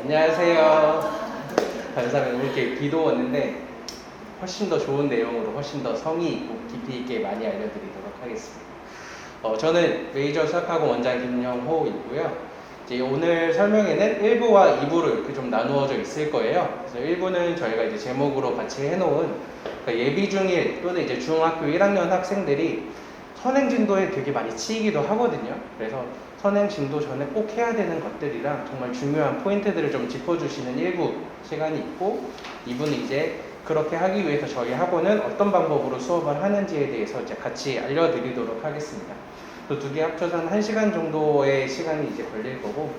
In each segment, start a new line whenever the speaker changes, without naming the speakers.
안녕하세요. 감사합니다. 이렇게 비도 왔는데 훨씬 더 좋은 내용으로 훨씬 더 성의 있고 깊이 있게 많이 알려드리도록 하겠습니다. 저는 메이저 수학학원 원장 김영호이고요. 이제 오늘 설명에는 1부와 2부로 이렇게 좀 나누어져 있을 거예요. 그래서 1부는 저희가 이제 제목으로 같이 해놓은 그러니까 예비 중1 또는 이제 중학교 1학년 학생들이 선행 진도에 되게 많이 치이기도 하거든요. 그래서 선행 진도 전에 꼭 해야 되는 것들이랑 정말 중요한 포인트들을 좀 짚어주시는 1부 시간이 있고, 2부는 이제 그렇게 하기 위해서 저희 학원은 어떤 방법으로 수업을 하는지에 대해서 이제 같이 알려드리도록 하겠습니다. 또 두 개 합쳐서 한 1시간 정도의 시간이 이제 걸릴 거고,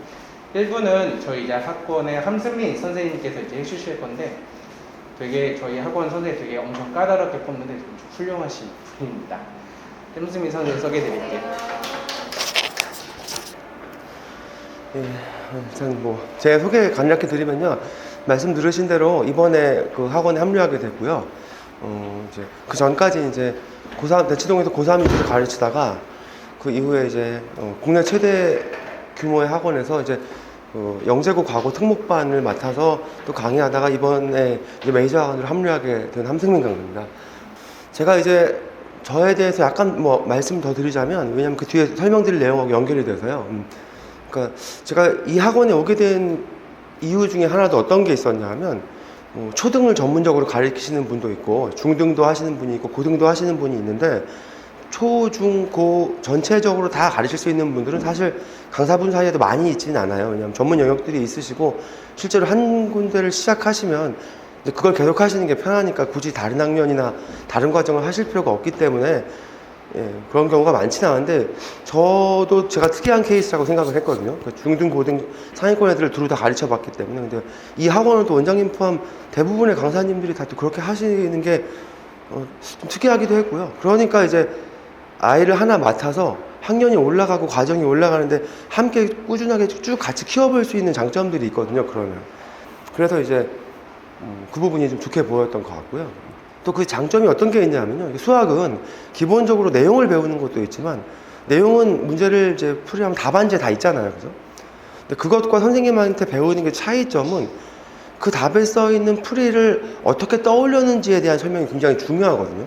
1부는 저희 이제 학원의 함승민 선생님께서 이제 해주실 건데, 되게 저희 학원 선생님 되게 엄청 까다롭게 뽑는데 좀 훌륭하신 분입니다. 함승민 선생님 소개해드릴게요.
예, 제 소개 간략히 드리면요. 말씀 들으신 대로 이번에 그 학원에 합류하게 됐고요. 이제 그 전까지 이제 고3, 대치동에서 고3 위주로 가르치다가 그 이후에 이제 국내 최대 규모의 학원에서 이제 영재고 과고 특목반을 맡아서 또 강의하다가 이번에 이제 메이저 학원으로 합류하게 된 함승민 강사입니다. 제가 이제 저에 대해서 약간 말씀 더 드리자면, 왜냐면 그 뒤에 설명드릴 내용하고 연결이 돼서요. 그러니까 제가 이 학원에 오게 된 이유 중에 하나도 어떤 게 있었냐 하면, 초등을 전문적으로 가르치시는 분도 있고 중등도 하시는 분이 있고 고등도 하시는 분이 있는데, 초, 중, 고 전체적으로 다 가르칠 수 있는 분들은 사실 강사분 사이에도 많이 있지는 않아요. 왜냐하면 전문 영역들이 있으시고 실제로 한 군데를 시작하시면 그걸 계속 하시는 게 편하니까 굳이 다른 학년이나 다른 과정을 하실 필요가 없기 때문에 그런 경우가 많지는 않은데, 저도 제가 특이한 케이스라고 생각을 했거든요. 그러니까 중등, 고등, 상위권 애들을 두루 다 가르쳐 봤기 때문에. 근데 이 학원은 또 원장님 포함 대부분의 강사님들이 다 또 그렇게 하시는 게 좀 특이하기도 했고요. 그러니까 이제 아이를 하나 맡아서 학년이 올라가고 과정이 올라가는데 함께 꾸준하게 쭉 같이 키워볼 수 있는 장점들이 있거든요. 그래서 이제 그 부분이 좀 좋게 보였던 것 같고요. 또 그 장점이 어떤 게 있냐면요. 수학은 기본적으로 내용을 배우는 것도 있지만, 내용은 문제를 이제 풀이하면 답안지에 다 있잖아요. 그죠? 근데 그것과 선생님한테 배우는 게 차이점은 그 답에 써 있는 풀이를 어떻게 떠올렸는지에 대한 설명이 굉장히 중요하거든요.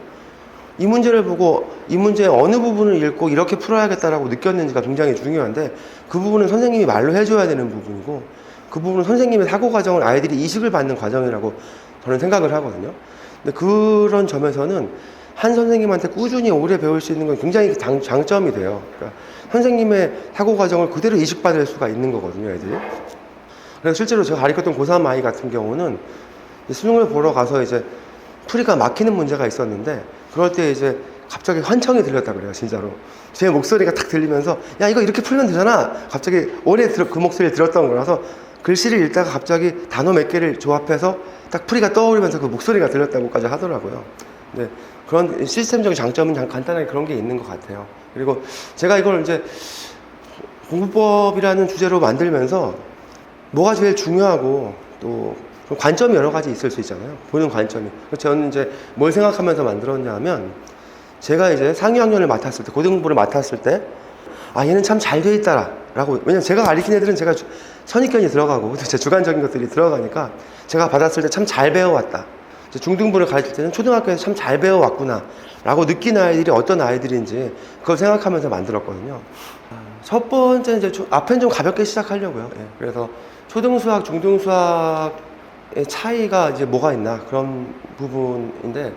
이 문제를 보고 이 문제의 어느 부분을 읽고 이렇게 풀어야겠다라고 느꼈는지가 굉장히 중요한데, 그 부분은 선생님이 말로 해줘야 되는 부분이고, 그 부분은 선생님의 사고 과정을 아이들이 이식을 받는 과정이라고 저는 생각을 하거든요. 근데 그런 점에서는 한 선생님한테 꾸준히 오래 배울 수 있는 건 굉장히 장점이 돼요. 그러니까 선생님의 사고 과정을 그대로 이식받을 수가 있는 거거든요, 애들이. 그래서 실제로 제가 가르쳤던 고3 아이 같은 경우는 수능을 보러 가서 이제 풀이가 막히는 문제가 있었는데, 그럴 때 이제 갑자기 환청이 들렸다 그래요, 진짜로. 제 목소리가 탁 들리면서, 야, 이거 이렇게 풀면 되잖아. 갑자기 오래 그 목소리를 들었던 거라서 글씨를 읽다가 갑자기 단어 몇 개를 조합해서 딱 풀이가 떠오르면서 그 목소리가 들렸다고까지 하더라고요. 네, 그런 시스템적인 장점은 간단하게 그런 게 있는 것 같아요. 그리고 제가 이걸 이제 공부법이라는 주제로 만들면서 뭐가 제일 중요하고 또 관점이 여러 가지 있을 수 있잖아요. 보는 관점이. 저는 이제 뭘 생각하면서 만들었냐 하면, 제가 이제 상위 학년을 맡았을 때, 고등부를 맡았을 때, 아, 얘는 참 잘 돼 있다 라고. 왜냐면 제가 가르친 애들은 제가 선입견이 들어가고 제 주관적인 것들이 들어가니까 제가 받았을 때 참 잘 배워왔다. 중등부를 가르칠 때는 초등학교에서 참 잘 배워왔구나 라고 느낀 아이들이 어떤 아이들인지 그걸 생각하면서 만들었거든요. 첫 번째는 이제 앞엔 좀 가볍게 시작하려고요. 그래서 초등수학, 중등수학의 차이가 이제 뭐가 있나, 그런 부분인데,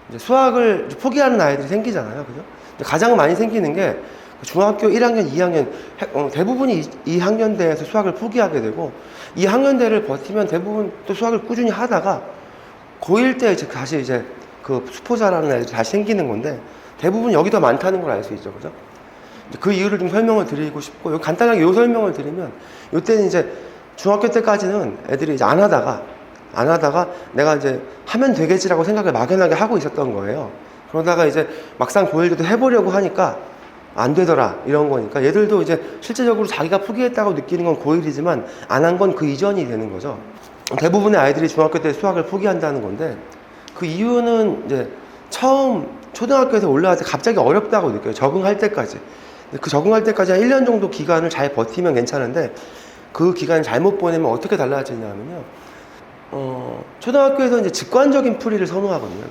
이제 수학을 포기하는 아이들이 생기잖아요. 그죠? 가장 많이 생기는 게 중학교 1학년, 2학년, 대부분이 2학년대에서 수학을 포기하게 되고, 2학년대를 버티면 대부분 또 수학을 꾸준히 하다가 고1 때 이제 다시 이제 그 수포자라는 애들이 다시 생기는 건데, 대부분 여기 더 많다는 걸 알 수 있죠. 그죠? 그 이유를 좀 설명을 드리고 싶고, 간단하게 요 설명을 드리면, 요때는 이제 중학교 때까지는 애들이 이제 안 하다가 내가 이제 하면 되겠지라고 생각을 막연하게 하고 있었던 거예요. 그러다가 이제 막상 고1 때도 해보려고 하니까 안 되더라, 이런 거니까 얘들도 이제 실제적으로 자기가 포기했다고 느끼는 건 고1이지만 안 한 건 그 이전이 되는 거죠. 대부분의 아이들이 중학교 때 수학을 포기한다는 건데, 그 이유는 이제 처음 초등학교에서 올라갈 때 갑자기 어렵다고 느껴요. 적응할 때까지. 그 적응할 때까지 한 1년 정도 기간을 잘 버티면 괜찮은데, 그 기간 잘못 보내면 어떻게 달라지냐면요. 초등학교에서 이제 직관적인 풀이를 선호하거든요.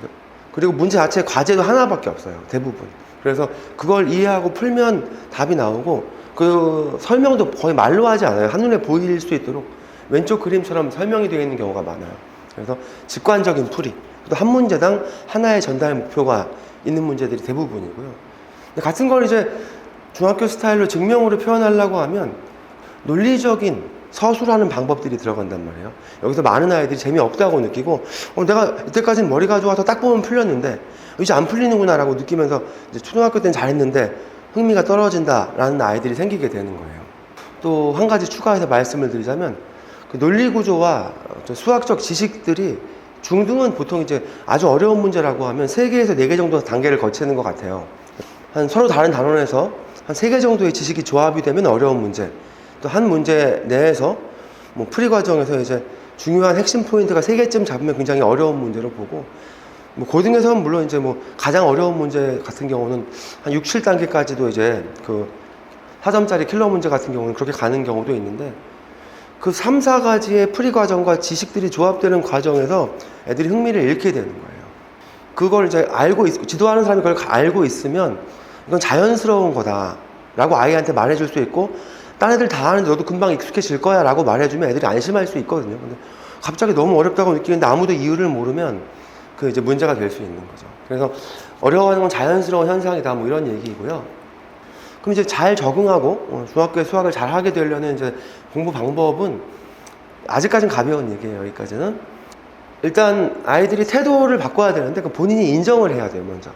그리고 문제 자체 과제도 하나밖에 없어요. 대부분. 그래서 그걸 이해하고 풀면 답이 나오고 그 설명도 거의 말로 하지 않아요. 한눈에 보일 수 있도록 왼쪽 그림처럼 설명이 되어 있는 경우가 많아요. 그래서 직관적인 풀이. 또 한 문제당 하나의 전달 목표가 있는 문제들이 대부분이고요. 근데 같은 걸 이제 중학교 스타일로 증명으로 표현하려고 하면 논리적인 서술하는 방법들이 들어간단 말이에요. 여기서 많은 아이들이 재미없다고 느끼고 내가 이때까지는 머리가 좋아서 딱 보면 풀렸는데 이제 안 풀리는구나 라고 느끼면서 이제 초등학교 때는 잘했는데 흥미가 떨어진다라는 아이들이 생기게 되는 거예요. 또 한 가지 추가해서 말씀을 드리자면 그 논리 구조와 수학적 지식들이 중등은 보통 이제 아주 어려운 문제라고 하면 3개에서 4개 정도 단계를 거치는 것 같아요. 한 서로 다른 단원에서 한 3개 정도의 지식이 조합이 되면 어려운 문제, 또 한 문제 내에서 뭐 풀이 과정에서 이제 중요한 핵심 포인트가 3개쯤 잡으면 굉장히 어려운 문제로 보고, 뭐 고등에서는 물론 이제 뭐 가장 어려운 문제 같은 경우는 한 6, 7단계까지도 이제 그 4점짜리 킬러 문제 같은 경우는 그렇게 가는 경우도 있는데, 그 3, 4가지의 풀이 과정과 지식들이 조합되는 과정에서 애들이 흥미를 잃게 되는 거예요. 그걸 이제 지도하는 사람이 그걸 알고 있으면 이건 자연스러운 거다 라고 아이한테 말해줄 수 있고, 딴 애들 다 하는데 너도 금방 익숙해질 거야 라고 말해주면 애들이 안심할 수 있거든요. 근데 갑자기 너무 어렵다고 느끼는데 아무도 이유를 모르면 그 이제 문제가 될 수 있는 거죠. 그래서 어려워하는 건 자연스러운 현상이다 뭐 이런 얘기이고요. 그럼 이제 잘 적응하고 중학교에 수학을 잘 하게 되려는 이제 공부 방법은 아직까지는 가벼운 얘기예요. 여기까지는. 일단 아이들이 태도를 바꿔야 되는데 그 본인이 인정을 해야 돼요. 먼저.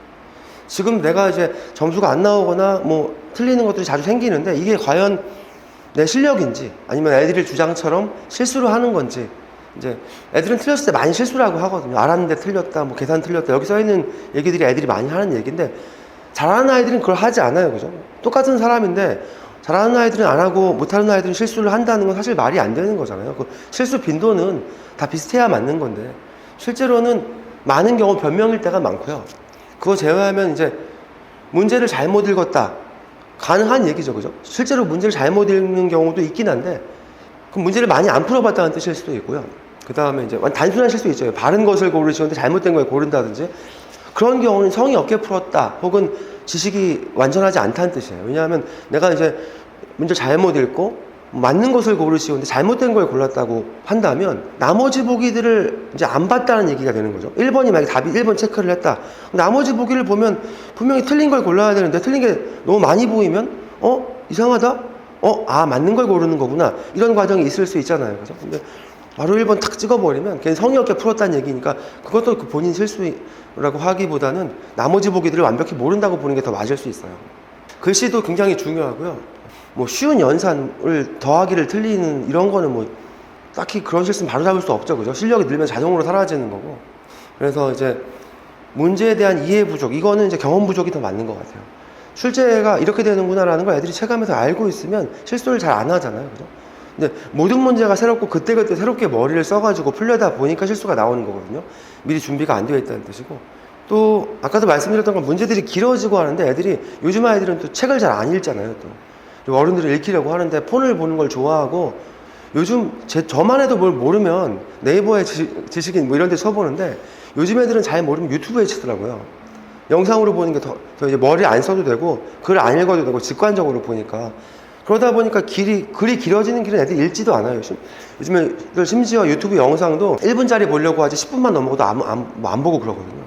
지금 내가 이제 점수가 안 나오거나 뭐 틀리는 것들이 자주 생기는데 이게 과연 내 실력인지 아니면 애들이 주장처럼 실수를 하는 건지. 이제 애들은 틀렸을 때 많이 실수라고 하거든요. 알았는데 틀렸다, 뭐 계산 틀렸다. 여기 써 있는 얘기들이 애들이 많이 하는 얘기인데 잘하는 아이들은 그걸 하지 않아요. 그죠? 똑같은 사람인데 잘하는 아이들은 안 하고 못하는 아이들은 실수를 한다는 건 사실 말이 안 되는 거잖아요. 그 실수 빈도는 다 비슷해야 맞는 건데 실제로는 많은 경우 변명일 때가 많고요. 그거 제외하면 이제 문제를 잘못 읽었다. 가능한 얘기죠. 그죠? 실제로 문제를 잘못 읽는 경우도 있긴 한데 그 문제를 많이 안 풀어봤다는 뜻일 수도 있고요. 그 다음에 이제 단순한 실수 있죠. 바른 것을 고르시는데 잘못된 걸 고른다든지 그런 경우는 성의 없게 풀었다 혹은 지식이 완전하지 않다는 뜻이에요. 왜냐하면 내가 이제 문제 잘못 읽고 맞는 것을 고르시는데 잘못된 걸 골랐다고 한다면 나머지 보기들을 이제 안 봤다는 얘기가 되는 거죠. 1번이 만약에 답이 1번 체크를 했다. 나머지 보기를 보면 분명히 틀린 걸 골라야 되는데 틀린 게 너무 많이 보이면 이상하다? 맞는 걸 고르는 거구나. 이런 과정이 있을 수 있잖아요. 그죠? 근데 바로 1번 탁 찍어버리면 걔는 성의 없게 풀었다는 얘기니까 그것도 그 본인 실수라고 하기보다는 나머지 보기들을 완벽히 모른다고 보는 게 더 맞을 수 있어요. 글씨도 굉장히 중요하고요. 뭐 쉬운 연산을 더하기를 틀리는 이런 거는 뭐 딱히 그런 실수는 바로 잡을 수 없죠. 그죠? 실력이 늘면 자동으로 사라지는 거고. 그래서 이제 문제에 대한 이해 부족, 이거는 이제 경험 부족이 더 맞는 것 같아요. 출제가 이렇게 되는구나라는 걸 애들이 체감해서 알고 있으면 실수를 잘 안 하잖아요. 그죠? 근데 모든 문제가 새롭고 그때그때 새롭게 머리를 써가지고 풀려다 보니까 실수가 나오는 거거든요. 미리 준비가 안 되어 있다는 뜻이고. 또 아까도 말씀드렸던 건 문제들이 길어지고 하는데 애들이 요즘 아이들은 또 책을 잘 안 읽잖아요. 또 그리고 어른들이 읽히려고 하는데 폰을 보는 걸 좋아하고 요즘 저만 해도 뭘 모르면 네이버에 지식인 뭐 이런 데 쳐보는데 요즘 애들은 잘 모르면 유튜브에 치더라고요. 영상으로 보는 게 더 이제 머리 안 써도 되고 글 안 읽어도 되고 직관적으로 보니까 그러다 보니까 글이 길어지는 길은 애들이 읽지도 않아요. 요즘에 심지어 유튜브 영상도 1분짜리 보려고 하지 10분만 넘어가도 안 보고 그러거든요.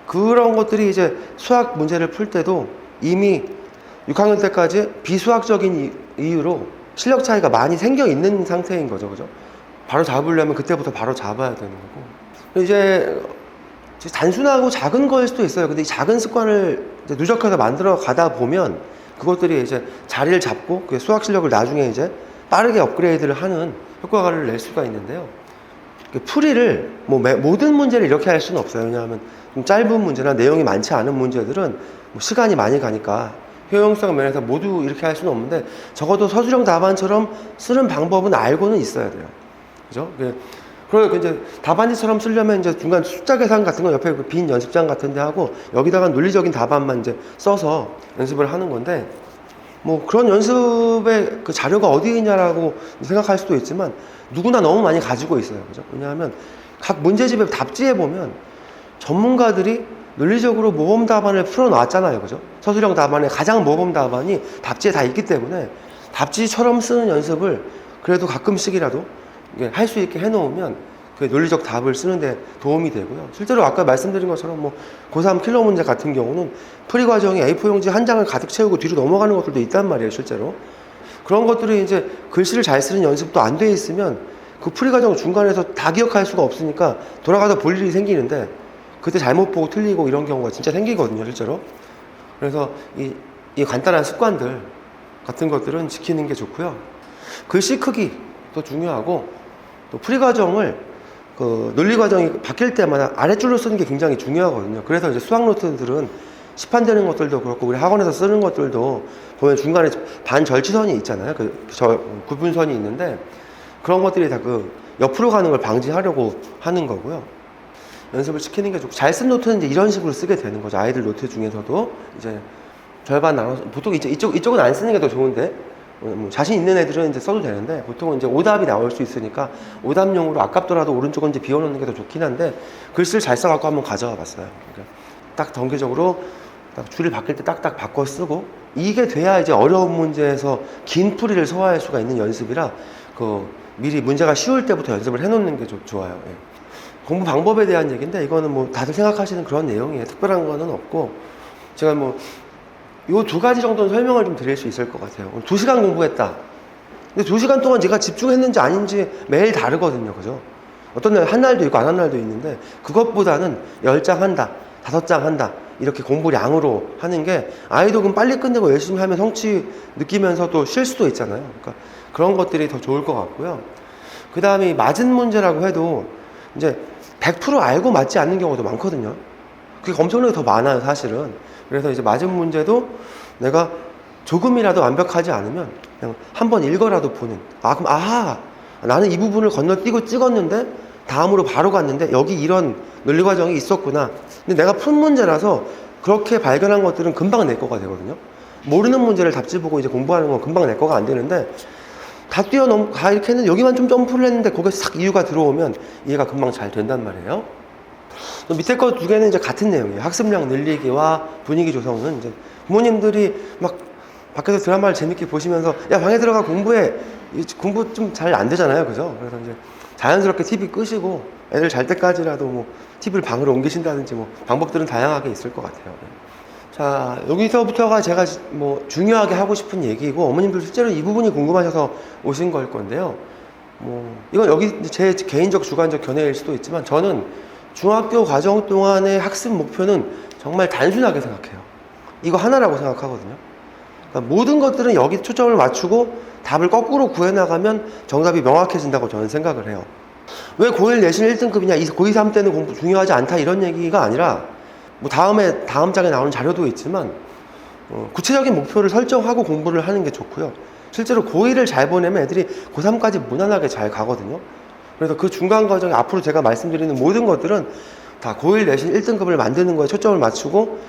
그런 것들이 이제 수학 문제를 풀 때도 이미 6학년 때까지 비수학적인 이유로 실력 차이가 많이 생겨 있는 상태인 거죠. 그죠? 바로 잡으려면 그때부터 바로 잡아야 되는 거고. 이제 단순하고 작은 거일 수도 있어요. 근데 이 작은 습관을 이제 누적해서 만들어 가다 보면 그것들이 이제 자리를 잡고 그 수학 실력을 나중에 이제 빠르게 업그레이드를 하는 효과를 낼 수가 있는데요. 풀이를 모든 문제를 이렇게 할 수는 없어요. 왜냐하면 좀 짧은 문제나 내용이 많지 않은 문제들은 시간이 많이 가니까 효용성 면에서 모두 이렇게 할 수는 없는데 적어도 서술형 답안처럼 쓰는 방법은 알고는 있어야 돼요. 그죠? 그리고 이제 답안지처럼 쓰려면 이제 중간 숫자 계산 같은 거 옆에 빈 연습장 같은 데 하고 여기다가 논리적인 답안만 이제 써서 연습을 하는 건데 뭐 그런 연습의 그 자료가 어디 있냐라고 생각할 수도 있지만 누구나 너무 많이 가지고 있어요. 그죠? 왜냐하면 각 문제집의 답지에 보면 전문가들이 논리적으로 모범 답안을 풀어놨잖아요. 그죠? 서술형 답안의 가장 모범 답안이 답지에 다 있기 때문에 답지처럼 쓰는 연습을 그래도 가끔씩이라도 할 수 있게 해놓으면 그 논리적 답을 쓰는데 도움이 되고요. 실제로 아까 말씀드린 것처럼 뭐 고3 킬러 문제 같은 경우는 풀이 과정이 A4 용지 한 장을 가득 채우고 뒤로 넘어가는 것들도 있단 말이에요, 실제로. 그런 것들이 이제 글씨를 잘 쓰는 연습도 안 돼 있으면 그 풀이 과정 중간에서 다 기억할 수가 없으니까 돌아가서 볼 일이 생기는데 그때 잘못 보고 틀리고 이런 경우가 진짜 생기거든요, 실제로. 그래서 이 간단한 습관들 같은 것들은 지키는 게 좋고요. 글씨 크기도 중요하고 또 풀이 과정을 그 논리 과정이 바뀔 때마다 아랫줄로 쓰는 게 굉장히 중요하거든요. 그래서 이제 수학 노트들은 시판되는 것들도 그렇고 우리 학원에서 쓰는 것들도 보면 중간에 반절치선이 있잖아요. 구분선이 있는데 그런 것들이 다 그 옆으로 가는 걸 방지하려고 하는 거고요. 연습을 시키는 게 좋고 잘 쓴 노트는 이제 이런 식으로 쓰게 되는 거죠. 아이들 노트 중에서도 이제 절반 나눠서 보통 이쪽은 안 쓰는 게 더 좋은데 뭐 자신 있는 애들은 이제 써도 되는데 보통은 이제 오답이 나올 수 있으니까 오답용으로 아깝더라도 오른쪽은 이제 비워놓는 게 더 좋긴 한데 글씨를 잘 써갖고 한번 가져와 봤어요. 그러니까 딱 단계적으로 딱 줄을 바뀔 때 딱딱 바꿔 쓰고 이게 돼야 이제 어려운 문제에서 긴 풀이를 소화할 수가 있는 연습이라 그 미리 문제가 쉬울 때부터 연습을 해놓는 게 좋아요. 예. 공부 방법에 대한 얘기인데 이거는 뭐 다들 생각하시는 그런 내용이에요. 특별한 거는 없고 제가 뭐 요 두 가지 정도는 설명을 좀 드릴 수 있을 것 같아요. 2시간 공부했다. 근데 2시간 동안 제가 집중했는지 아닌지 매일 다르거든요. 그죠? 어떤 날 한 날도 있고 안 한 날도 있는데 그것보다는 10장 한다, 5장 한다 이렇게 공부량으로 하는 게 아이도 그럼 빨리 끝내고 열심히 하면 성취 느끼면서 또 쉴 수도 있잖아요. 그러니까 그런 것들이 더 좋을 것 같고요. 그 다음에 맞은 문제라고 해도 이제 100% 알고 맞지 않는 경우도 많거든요. 그게 엄청나게 더 많아요, 사실은. 그래서 이제 맞은 문제도 내가 조금이라도 완벽하지 않으면 그냥 한번 읽어라도 보는. 그럼 나는 이 부분을 건너뛰고 찍었는데 다음으로 바로 갔는데 여기 이런 논리 과정이 있었구나. 근데 내가 푼 문제라서 그렇게 발견한 것들은 금방 내 거가 되거든요. 모르는 문제를 답지 보고 이제 공부하는 건 금방 내 거가 안 되는데 다 이렇게 했는데 여기만 좀 점프를 했는데 거기에 싹 이유가 들어오면 이해가 금방 잘 된단 말이에요. 또 밑에 거 2개는 이제 같은 내용이에요. 학습량 늘리기와 분위기 조성은 이제 부모님들이 막 밖에서 드라마를 재밌게 보시면서 야 방에 들어가 공부해. 공부 좀 잘 안 되잖아요, 그죠? 그래서 이제 자연스럽게 TV 끄시고 애들 잘 때까지라도 뭐 TV를 방으로 옮기신다든지 뭐 방법들은 다양하게 있을 것 같아요. 자, 여기서부터가 제가 뭐 중요하게 하고 싶은 얘기고 어머님들 실제로 이 부분이 궁금하셔서 오신 걸 건데요. 뭐 이건 여기 제 개인적 주관적 견해일 수도 있지만 저는 중학교 과정 동안의 학습 목표는 정말 단순하게 생각해요. 이거 하나라고 생각하거든요. 그러니까 모든 것들은 여기 초점을 맞추고 답을 거꾸로 구해나가면 정답이 명확해진다고 저는 생각을 해요. 왜 고1 내신 1등급이냐, 고2, 3 때는 공부 중요하지 않다 이런 얘기가 아니라 뭐 다음 장에 나오는 자료도 있지만 구체적인 목표를 설정하고 공부를 하는 게 좋고요. 실제로 고1을 잘 보내면 애들이 고3까지 무난하게 잘 가거든요. 그래서 그 중간 과정에 앞으로 제가 말씀드리는 모든 것들은 다 고1 내신 1등급을 만드는 거에 초점을 맞추고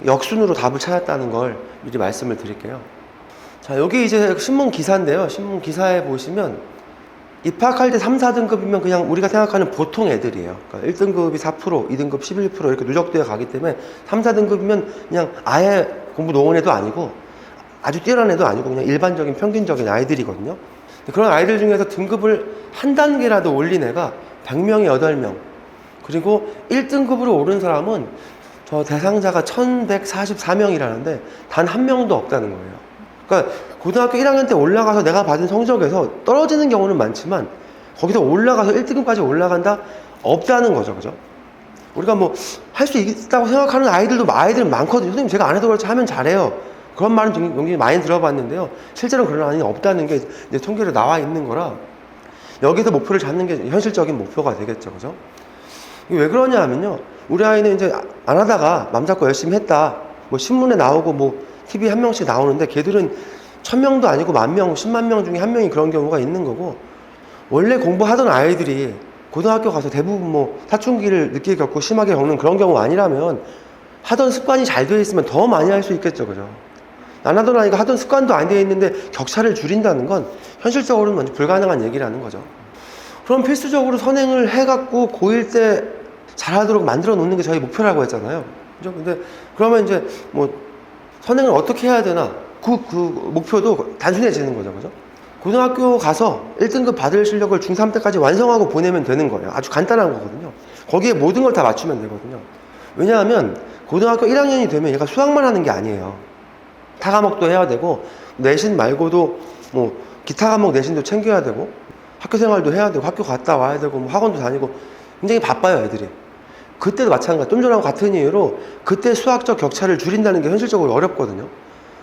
역순으로 답을 찾았다는 걸 미리 말씀을 드릴게요. 자, 여기 이제 신문 기사인데요. 신문 기사에 보시면 입학할 때 3, 4등급이면 그냥 우리가 생각하는 보통 애들이에요. 그러니까 1등급이 4%, 2등급 11% 이렇게 누적되어 가기 때문에 3, 4등급이면 그냥 아예 공부 노은 애도 아니고 아주 뛰어난 애도 아니고 그냥 일반적인 평균적인 아이들이거든요. 그런 아이들 중에서 등급을 한 단계라도 올린 애가 100명에 8명. 그리고 1등급으로 오른 사람은 저 대상자가 1144명이라는데 단 한 명도 없다는 거예요. 그러니까 고등학교 1학년 때 올라가서 내가 받은 성적에서 떨어지는 경우는 많지만 거기서 올라가서 1등급까지 올라간다? 없다는 거죠. 그죠? 우리가 뭐 할 수 있다고 생각하는 아이들은 많거든요. 선생님 제가 안 해도 그렇지 하면 잘해요. 그런 말은 굉장히 많이 들어봤는데요. 실제로 그런 아이는 없다는 게 이제 통계로 나와 있는 거라 여기서 목표를 잡는 게 현실적인 목표가 되겠죠. 그죠? 이게 왜 그러냐 하면요. 우리 아이는 이제 안 하다가 맘 잡고 열심히 했다. 뭐 신문에 나오고 뭐 TV에 한 명씩 나오는데 걔들은 1000명도 아니고 10,000명, 10만 명 중에 한 명이 그런 경우가 있는 거고 원래 공부하던 아이들이 고등학교 가서 대부분 뭐 사춘기를 늦게 겪고 심하게 겪는 그런 경우가 아니라면 하던 습관이 잘 되어 있으면 더 많이 할 수 있겠죠. 그죠? 안 하던 아이가 하던 습관도 안 돼 있는데 격차를 줄인다는 건 현실적으로는 완전 불가능한 얘기라는 거죠. 그럼 필수적으로 선행을 해갖고 고1 때 잘하도록 만들어 놓는 게 저희 목표라고 했잖아요. 그죠? 근데 그러면 이제 뭐 선행을 어떻게 해야 되나? 그 목표도 단순해지는 거죠. 그죠? 고등학교 가서 1등급 받을 실력을 중3 때까지 완성하고 보내면 되는 거예요. 아주 간단한 거거든요. 거기에 모든 걸 다 맞추면 되거든요. 왜냐하면 고등학교 1학년이 되면 얘가 수학만 하는 게 아니에요. 타 과목도 해야 되고 내신 말고도 뭐 기타 과목 내신도 챙겨야 되고 학교 생활도 해야 되고 학교 갔다 와야 되고 뭐 학원도 다니고 굉장히 바빠요, 애들이. 그때도 마찬가지. 좀 전하고 같은 이유로 그때 수학적 격차를 줄인다는 게 현실적으로 어렵거든요.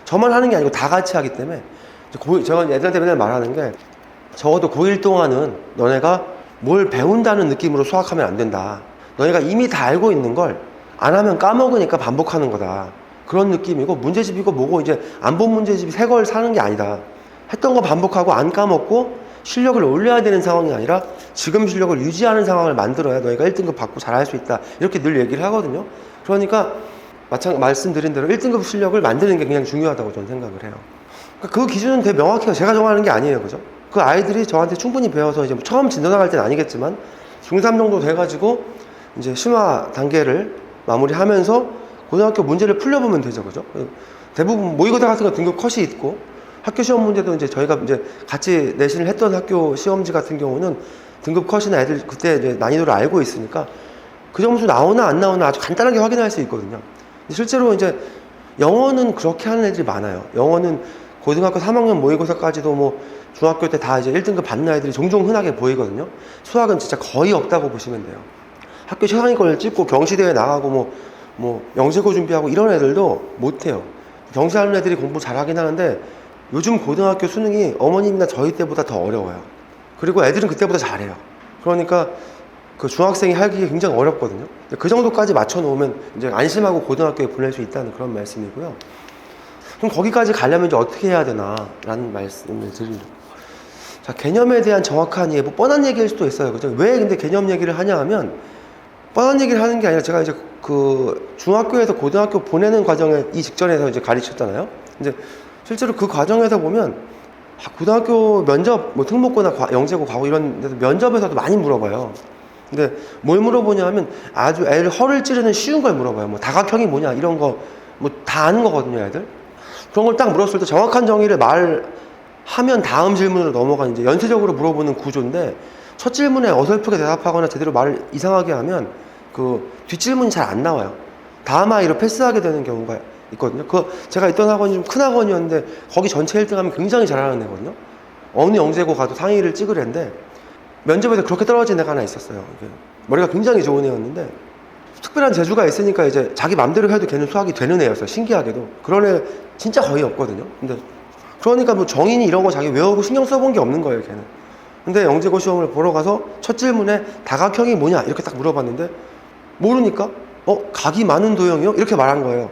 저만 하는 게 아니고 다 같이 하기 때문에 제가 애들한테 맨날 말하는 게 적어도 고1 동안은 너네가 뭘 배운다는 느낌으로 수학하면 안 된다. 너네가 이미 다 알고 있는 걸 안 하면 까먹으니까 반복하는 거다. 그런 느낌이고 문제집이고 뭐고 이제 안 본 문제집이 새 걸 사는 게 아니다. 했던 거 반복하고 안 까먹고 실력을 올려야 되는 상황이 아니라 지금 실력을 유지하는 상황을 만들어야 너희가 1등급 받고 잘할 수 있다. 이렇게 늘 얘기를 하거든요. 그러니까 말씀드린 대로 1등급 실력을 만드는 게 굉장히 중요하다고 저는 생각을 해요. 그러니까 그 기준은 되게 명확해요. 제가 정하는 게 아니에요. 그죠? 그 아이들이 저한테 충분히 배워서 이제 처음 진도나갈 때는 아니겠지만 중3 정도 돼가지고 이제 심화 단계를 마무리하면서 고등학교 문제를 풀려보면 되죠. 그죠? 대부분 모의고사 같은 거 등급 컷이 있고 학교 시험 문제도 이제 저희가 이제 같이 내신을 했던 학교 시험지 같은 경우는 등급 컷이나 애들 그때 이제 난이도를 알고 있으니까 그 점수 나오나 안 나오나 아주 간단하게 확인할 수 있거든요. 실제로 이제 영어는 그렇게 하는 애들이 많아요. 영어는 고등학교 3학년 모의고사까지도 뭐 중학교 때 다 이제 1등급 받는 아이들이 종종 흔하게 보이거든요. 수학은 진짜 거의 없다고 보시면 돼요. 학교 최상위권을 찍고 경시대회 나가고 뭐 영재고 준비하고 이런 애들도 못해요. 경시하는 애들이 공부 잘하긴 하는데 요즘 고등학교 수능이 어머님이나 저희 때보다 더 어려워요. 그리고 애들은 그때보다 잘해요. 그러니까 그 중학생이 하기 굉장히 어렵거든요. 그 정도까지 맞춰놓으면 이제 안심하고 고등학교에 보낼 수 있다는 그런 말씀이고요. 그럼 거기까지 가려면 이제 어떻게 해야 되나라는 말씀을 드립니다. 자, 개념에 대한 정확한 이해, 뭐 뻔한 얘기일 수도 있어요. 그죠? 왜 근데 개념 얘기를 하냐 하면 뻔한 얘기를 하는 게 아니라 제가 이제 그 중학교에서 고등학교 보내는 과정에 이 직전에서 이제 가르쳤잖아요. 이제 실제로 그 과정에서 보면 고등학교 면접, 뭐 특목고나 영재고 가고 이런 데서 면접에서도 많이 물어봐요. 근데 뭘 물어보냐 면 아주 애를 허를 찌르는 쉬운 걸 물어봐요. 뭐 다각형이 뭐냐 이런 거 뭐 다 아는 거거든요, 애들. 그런 걸 딱 물었을 때 정확한 정의를 말하면 다음 질문으로 넘어가는 이제 연쇄적으로 물어보는 구조인데 첫 질문에 어설프게 대답하거나 제대로 말을 이상하게 하면 그 뒷질문이 잘 안 나와요. 다음 아이로 패스하게 되는 경우가 있거든요. 제가 있던 학원이 좀 큰 학원이었는데 거기 전체 1등하면 굉장히 잘하는 애거든요. 어느 영재고 가도 상위를 찍을 애인데 면접에서 그렇게 떨어진 애가 하나 있었어요. 머리가 굉장히 좋은 애였는데 특별한 재주가 있으니까 이제 자기 맘대로 해도 걔는 수학이 되는 애였어요. 신기하게도. 그런 애 진짜 거의 없거든요. 근데 그러니까 뭐 정인이 이런 거 자기 외우고 신경 써본 게 없는 거예요, 걔는. 근데 영재고 시험을 보러 가서 첫 질문에 다각형이 뭐냐 이렇게 딱 물어봤는데 모르니까 각이 많은 도형이요? 이렇게 말한 거예요.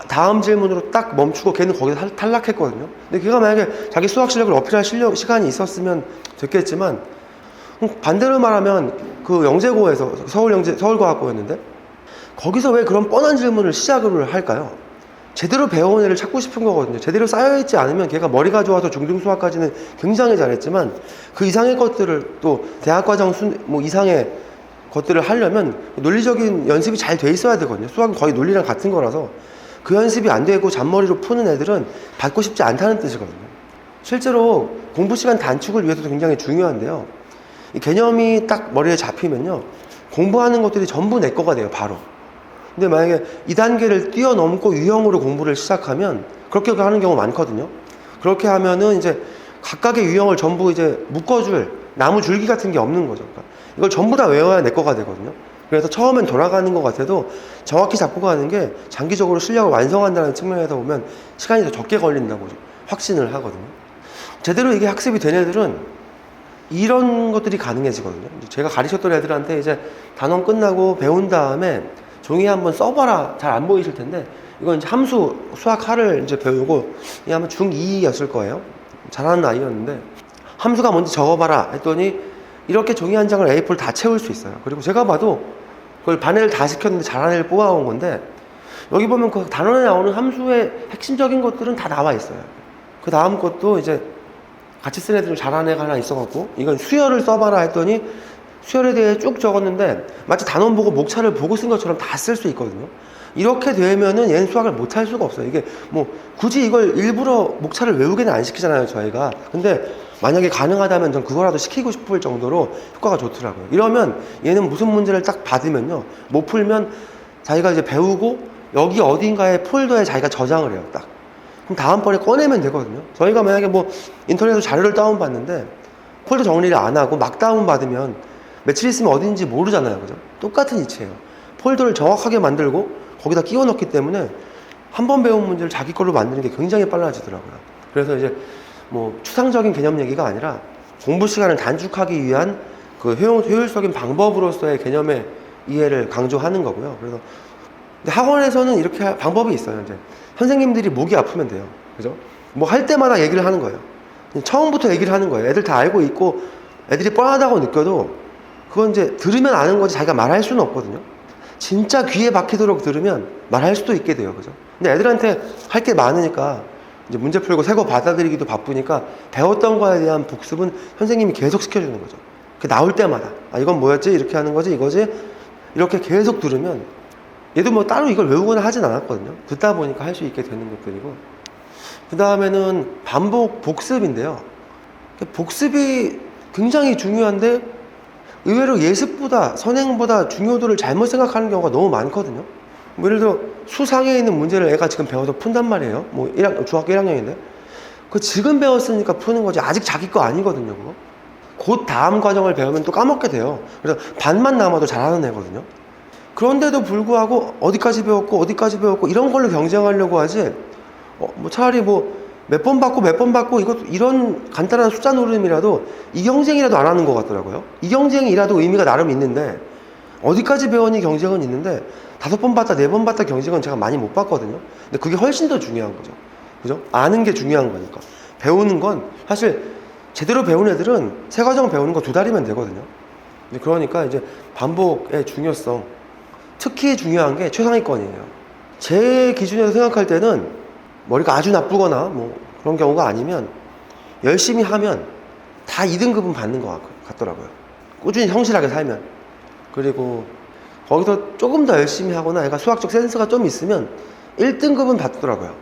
다음 질문으로 딱 멈추고 걔는 거기서 탈락했거든요. 근데 걔가 만약에 자기 수학 실력을 어필할 시간이 있었으면 됐겠지만 반대로 말하면 그 영재고에서 서울과학고였는데 거기서 왜 그런 뻔한 질문을 시작을 할까요? 제대로 배워온 애를 찾고 싶은 거거든요. 제대로 쌓여있지 않으면 걔가 머리가 좋아서 중등수학까지는 굉장히 잘했지만 그 이상의 것들을 또 대학과정 뭐 이상의 것들을 하려면 논리적인 연습이 잘 돼 있어야 되거든요. 수학은 거의 논리랑 같은 거라서 그 연습이 안 되고 잔머리로 푸는 애들은 받고 싶지 않다는 뜻이거든요. 실제로 공부 시간 단축을 위해서도 굉장히 중요한데요. 이 개념이 딱 머리에 잡히면요. 공부하는 것들이 전부 내 거가 돼요, 바로. 근데 만약에 이 단계를 뛰어넘고 유형으로 공부를 시작하면 그렇게 하는 경우 많거든요. 그렇게 하면은 이제 각각의 유형을 전부 이제 묶어줄 나무 줄기 같은 게 없는 거죠. 그러니까 이걸 전부 다 외워야 내 거가 되거든요. 그래서 처음엔 돌아가는 것 같아도 정확히 잡고 가는 게 장기적으로 실력을 완성한다는 측면에서 보면 시간이 더 적게 걸린다고 확신을 하거든요. 제대로 이게 학습이 된 애들은 이런 것들이 가능해지거든요. 제가 가르쳤던 애들한테 이제 단원 끝나고 배운 다음에 종이에 한번 써봐라. 잘 안 보이실 텐데 이건 이제 함수 수학 하를 이제 배우고 이 아마 중2였을 거예요. 잘하는 아이였는데 함수가 뭔지 적어봐라 했더니 이렇게 종이 한 장을 A4를 다 채울 수 있어요. 그리고 제가 봐도 그걸 반애를 다 시켰는데 잘하는 애를 뽑아온 건데 여기 보면 그 단원에 나오는 함수의 핵심적인 것들은 다 나와 있어요. 그 다음 것도 이제 같이 쓴 애들 좀 잘하는 애가 하나 있어갖고 이건 수열을 써봐라 했더니 수열에 대해 쭉 적었는데 마치 단원 보고 목차를 보고 쓴 것처럼 다 쓸 수 있거든요. 이렇게 되면은 얘는 수학을 못 할 수가 없어요. 이게 뭐 굳이 이걸 일부러 목차를 외우게는 안 시키잖아요, 저희가. 근데 만약에 가능하다면 전 그거라도 시키고 싶을 정도로 효과가 좋더라고요. 이러면 얘는 무슨 문제를 딱 받으면요, 못 풀면 자기가 이제 배우고 여기 어딘가에 폴더에 자기가 저장을 해요, 딱. 그럼 다음번에 꺼내면 되거든요. 저희가 만약에 뭐 인터넷에서 자료를 다운받는데 폴더 정리를 안 하고 막 다운받으면 며칠 있으면 어딘지 모르잖아요, 그죠? 똑같은 이치예요. 폴더를 정확하게 만들고 거기다 끼워 넣기 때문에 한 번 배운 문제를 자기 걸로 만드는 게 굉장히 빨라지더라고요. 그래서 이제 뭐 추상적인 개념 얘기가 아니라 공부 시간을 단축하기 위한 그 효율적인 방법으로서의 개념의 이해를 강조하는 거고요. 그래서 근데 학원에서는 이렇게 방법이 있어요. 이제 선생님들이 목이 아프면 돼요. 그죠? 뭐 할 때마다 얘기를 하는 거예요. 처음부터 얘기를 하는 거예요. 애들 다 알고 있고 애들이 뻔하다고 느껴도 그건 이제 들으면 아는 거지 자기가 말할 수는 없거든요. 진짜 귀에 박히도록 들으면 말할 수도 있게 돼요. 그죠? 근데 애들한테 할 게 많으니까 이제 문제 풀고 새 거 받아들이기도 바쁘니까 배웠던 거에 대한 복습은 선생님이 계속 시켜주는 거죠. 그 나올 때마다 아 이건 뭐였지? 이렇게 하는 거지? 이거지? 이렇게 계속 들으면 얘도 뭐 따로 이걸 외우거나 하진 않았거든요. 듣다 보니까 할 수 있게 되는 것들이고 그 다음에는 반복 복습인데요. 복습이 굉장히 중요한데 의외로 예습보다 선행보다 중요도를 잘못 생각하는 경우가 너무 많거든요. 뭐 예를 들어 수상에 있는 문제를 애가 지금 배워서 푼단 말이에요. 뭐 중학교 1학년인데 그 지금 배웠으니까 푸는 거지 아직 자기 거 아니거든요. 그거 곧 다음 과정을 배우면 또 까먹게 돼요. 그래서 반만 남아도 잘하는 애거든요. 그런데도 불구하고 어디까지 배웠고 이런 걸로 경쟁하려고 하지 뭐 차라리 뭐 몇 번 받고 이것도 이런 간단한 숫자 노름이라도 이 경쟁이라도 안 하는 것 같더라고요. 이 경쟁이라도 의미가 나름 있는데 어디까지 배웠니 경쟁은 있는데 5번 봤다 4번 봤다 경쟁은 제가 많이 못 봤거든요. 근데 그게 훨씬 더 중요한 거죠. 그죠? 아는 게 중요한 거니까. 배우는 건 사실 제대로 배운 애들은 새 과정 배우는 거 2달이면 되거든요. 그러니까 이제 반복의 중요성, 특히 중요한 게 최상위권이에요. 제 기준에서 생각할 때는 머리가 아주 나쁘거나 뭐 그런 경우가 아니면 열심히 하면 다 2등급은 받는 것 같더라고요. 꾸준히 성실하게 살면. 그리고 거기서 조금 더 열심히 하거나 애가 수학적 센스가 좀 있으면 1등급은 받더라고요.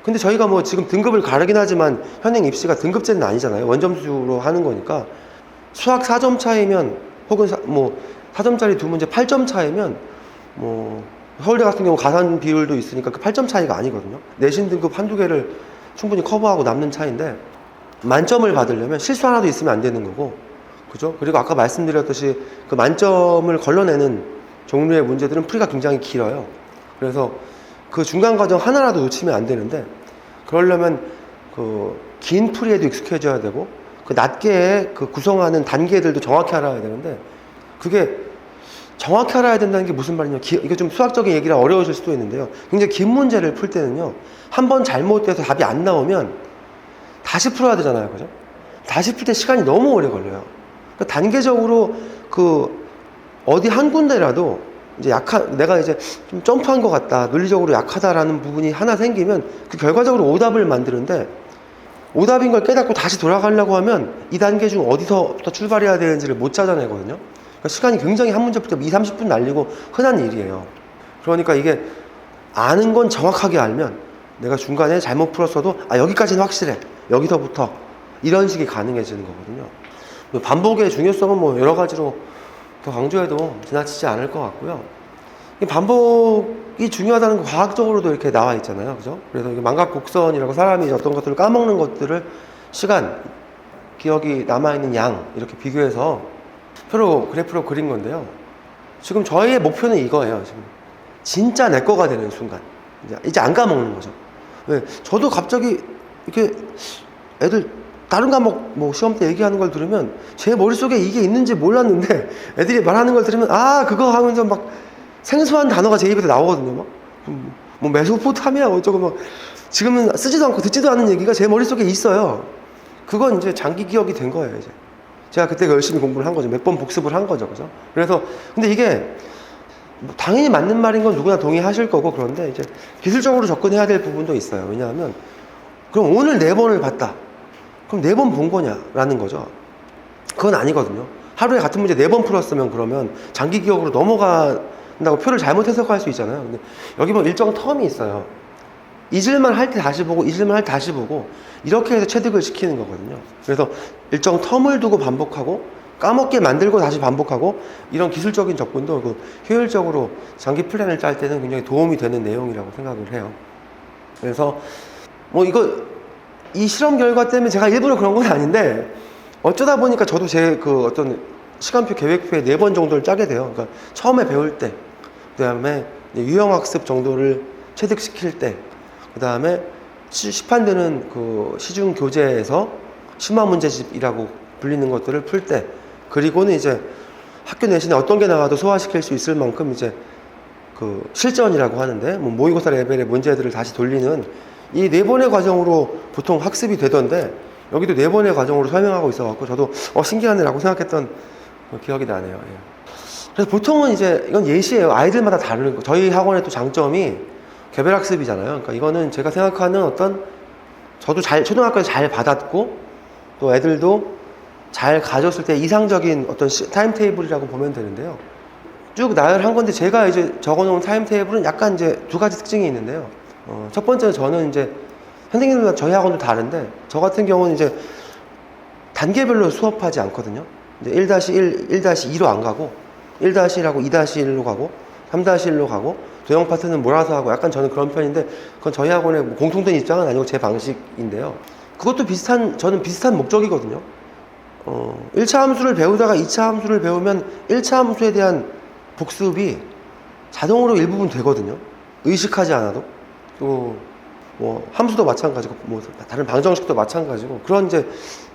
근데 저희가 뭐 지금 등급을 가르긴 하지만 현행 입시가 등급제는 아니잖아요. 원점수로 하는 거니까 수학 4점 차이면 혹은 뭐 4점짜리 2문제 8점 차이면 뭐 서울대 같은 경우 가산 비율도 있으니까 그 8점 차이가 아니거든요. 내신 등급 한두 개를 충분히 커버하고 남는 차이인데 만점을 받으려면 실수 하나도 있으면 안 되는 거고, 그죠? 그리고 아까 말씀드렸듯이 그 만점을 걸러내는 종류의 문제들은 풀이가 굉장히 길어요. 그래서 그 중간 과정 하나라도 놓치면 안 되는데 그러려면 그 긴 풀이에도 익숙해져야 되고 그 낮게 그 구성하는 단계들도 정확히 알아야 되는데 그게 정확히 알아야 된다는 게 무슨 말이냐. 이거 좀 수학적인 얘기라 어려우실 수도 있는데요. 굉장히 긴 문제를 풀 때는요. 한 번 잘못돼서 답이 안 나오면 다시 풀어야 되잖아요. 그죠? 다시 풀 때 시간이 너무 오래 걸려요. 그러니까 단계적으로 그 어디 한 군데라도 이제 내가 이제 좀 점프한 것 같다. 논리적으로 약하다라는 부분이 하나 생기면 그 결과적으로 오답을 만드는데 오답인 걸 깨닫고 다시 돌아가려고 하면 이 단계 중 어디서부터 출발해야 되는지를 못 찾아내거든요. 그러니까 시간이 굉장히 한 문제 풀 때 2-30분 날리고 흔한 일이에요. 그러니까 이게 아는 건 정확하게 알면 내가 중간에 잘못 풀었어도 아 여기까지는 확실해. 여기서부터 이런 식이 가능해지는 거거든요. 반복의 중요성은 뭐 여러 가지로 더 강조해도 지나치지 않을 것 같고요. 반복이 중요하다는 거 과학적으로도 이렇게 나와 있잖아요. 그죠? 그래서 이게 망각곡선이라고 사람이 어떤 것들을 까먹는 것들을 시간, 기억이 남아있는 양 이렇게 비교해서 그래프로 그린 건데요. 지금 저희의 목표는 이거예요. 지금 진짜 내 거가 되는 순간 이제 안 까먹는 거죠. 왜? 저도 갑자기 이렇게 애들 다른 과목 뭐 시험 때 얘기하는 걸 들으면 제 머릿속에 이게 있는지 몰랐는데 애들이 말하는 걸 들으면 아 그거 하면서 막 생소한 단어가 제 입에서 나오거든요. 막 뭐 메소포타미아 어쩌고 막 지금은 쓰지도 않고 듣지도 않은 얘기가 제 머릿속에 있어요. 그건 이제 장기 기억이 된 거예요. 이제 제가 그때 열심히 공부를 한 거죠. 몇 번 복습을 한 거죠. 그죠? 그래서 근데 이게 뭐 당연히 맞는 말인 건 누구나 동의하실 거고, 그런데 이제 기술적으로 접근해야 될 부분도 있어요. 왜냐하면 그럼 오늘 4번을 봤다. 그럼 4번 본 거냐라는 거죠. 그건 아니거든요. 하루에 같은 문제 4번 풀었으면 그러면 장기 기억으로 넘어간다고 표를 잘못 해석할 수 있잖아요. 근데 여기 보면 일정 텀이 있어요. 잊을만 할 때 다시 보고, 잊을만 할 때 다시 보고, 이렇게 해서 체득을 시키는 거거든요. 그래서 일정 텀을 두고 반복하고, 까먹게 만들고 다시 반복하고, 이런 기술적인 접근도 그 효율적으로 장기 플랜을 짤 때는 굉장히 도움이 되는 내용이라고 생각을 해요. 그래서 뭐 이 실험 결과 때문에 제가 일부러 그런 건 아닌데, 어쩌다 보니까 저도 제 그 어떤 시간표 계획표에 4번 정도를 짜게 돼요. 그러니까 처음에 배울 때, 그 다음에 유형학습 정도를 체득시킬 때, 그 다음에 시판되는 그 시중 교재에서 심화 문제집이라고 불리는 것들을 풀 때, 그리고는 이제 학교 내신에 어떤 게 나와도 소화시킬 수 있을 만큼 이제 그 실전이라고 하는데, 뭐 모의고사 레벨의 문제들을 다시 돌리는 이 4번의 과정으로 보통 학습이 되던데, 여기도 4번의 과정으로 설명하고 있어갖고 저도 신기하네라고 생각했던 기억이 나네요. 예. 그래서 보통은 이제 이건 예시예요. 아이들마다 다르고, 저희 학원의 또 장점이 개별학습이잖아요. 그러니까 이거는 제가 생각하는 어떤, 저도 초등학교에서 잘 받았고, 또 애들도 잘 가졌을 때 이상적인 어떤 타임테이블이라고 보면 되는데요. 쭉 나열한 건데, 제가 이제 적어놓은 타임테이블은 약간 이제 2가지 특징이 있는데요. 첫 번째는 저는 이제 선생님들마다 저희 학원도 다른데, 저 같은 경우는 이제 단계별로 수업하지 않거든요. 이제 1-1, 1-2로 안 가고, 1-1하고 2-1로 가고, 3-1로 가고, 도형 파트는 몰아서 하고, 약간 저는 그런 편인데, 그건 저희 학원의 뭐 공통된 입장은 아니고 제 방식인데요. 그것도 저는 비슷한 목적이거든요. 1차 함수를 배우다가 2차 함수를 배우면 1차 함수에 대한 복습이 자동으로 일부분 되거든요. 의식하지 않아도. 또 뭐 함수도 마찬가지고, 뭐 다른 방정식도 마찬가지고,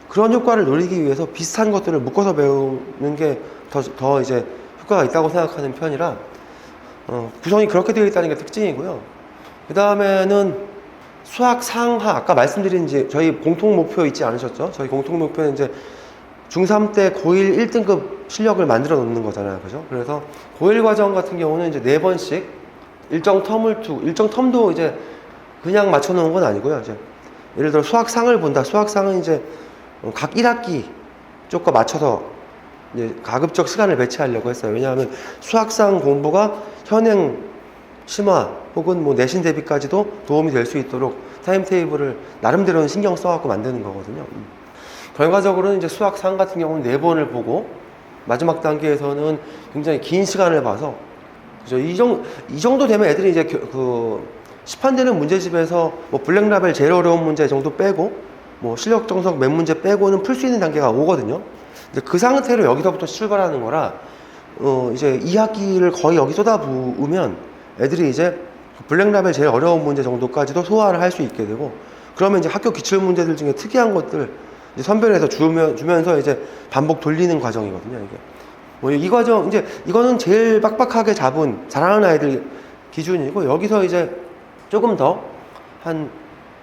그런 효과를 노리기 위해서 비슷한 것들을 묶어서 배우는 게 더 이제 효과가 있다고 생각하는 편이라, 구성이 그렇게 되어 있다는 게 특징이고요. 그 다음에는 수학 상하, 아까 말씀드린 이제 저희 공통 목표 있지 않으셨죠? 저희 공통 목표는 이제 중3 때 고1 1등급 실력을 만들어 놓는 거잖아요. 그죠? 그래서 고1 과정 같은 경우는 이제 4번씩 일정 텀도 이제 그냥 맞춰 놓은 건 아니고요. 이제 예를 들어 수학상을 본다. 수학상은 이제 각 1학기 쪽과 맞춰서 이제 가급적 시간을 배치하려고 했어요. 왜냐하면 수학상 공부가 현행 심화 혹은 뭐 내신 대비까지도 도움이 될 수 있도록 타임테이블을 나름대로는 신경 써갖고 만드는 거거든요. 결과적으로는 이제 수학상 같은 경우는 4번을 보고, 마지막 단계에서는 굉장히 긴 시간을 봐서, 그죠? 이 정도 되면 애들이 이제 시판되는 문제집에서 뭐 블랙라벨 제일 어려운 문제 정도 빼고, 뭐 실력 정석 몇 문제 빼고는 풀 수 있는 단계가 오거든요. 근데 그 상태로 여기서부터 출발하는 거라, 이제 2학기를 거의 여기 쏟아부으면 애들이 이제 블랙라벨 제일 어려운 문제 정도까지도 소화를 할 수 있게 되고, 그러면 이제 학교 기출 문제들 중에 특이한 것들 이제 선별해서 주면서 이제 반복 돌리는 과정이거든요. 이게 뭐 이 과정, 이제 이거는 제일 빡빡하게 잡은 잘하는 아이들 기준이고, 여기서 이제 조금 더 한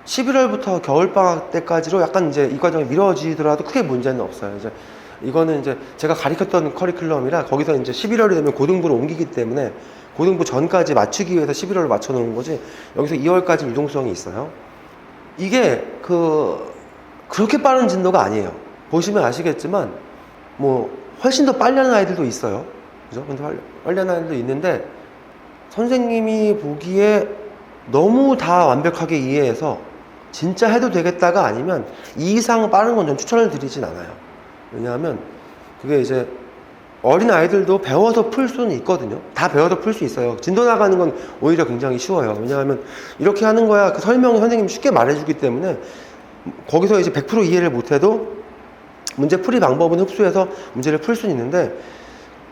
11월부터 겨울방학 때까지로 약간 이제 이 과정이 미뤄지더라도 크게 문제는 없어요. 이제 이거는 이제 제가 가르쳤던 커리큘럼이라, 거기서 이제 11월이 되면 고등부로 옮기기 때문에 고등부 전까지 맞추기 위해서 11월을 맞춰 놓은 거지, 여기서 2월까지 유동성이 있어요. 이게 그렇게 빠른 진도가 아니에요. 보시면 아시겠지만 뭐 훨씬 더 빨리 하는 아이들도 있어요. 그죠? 근데 빨리 하는 아이들도 있는데, 선생님이 보기에 너무 다 완벽하게 이해해서 진짜 해도 되겠다가 아니면 이 이상 빠른 건 전 추천을 드리진 않아요. 왜냐하면 그게 이제 어린 아이들도 배워서 풀 수는 있거든요. 다 배워서 풀 수 있어요. 진도 나가는 건 오히려 굉장히 쉬워요. 왜냐하면 이렇게 하는 거야, 그 설명을 선생님이 쉽게 말해주기 때문에, 거기서 이제 100% 이해를 못해도 문제 풀이 방법은 흡수해서 문제를 풀 수는 있는데,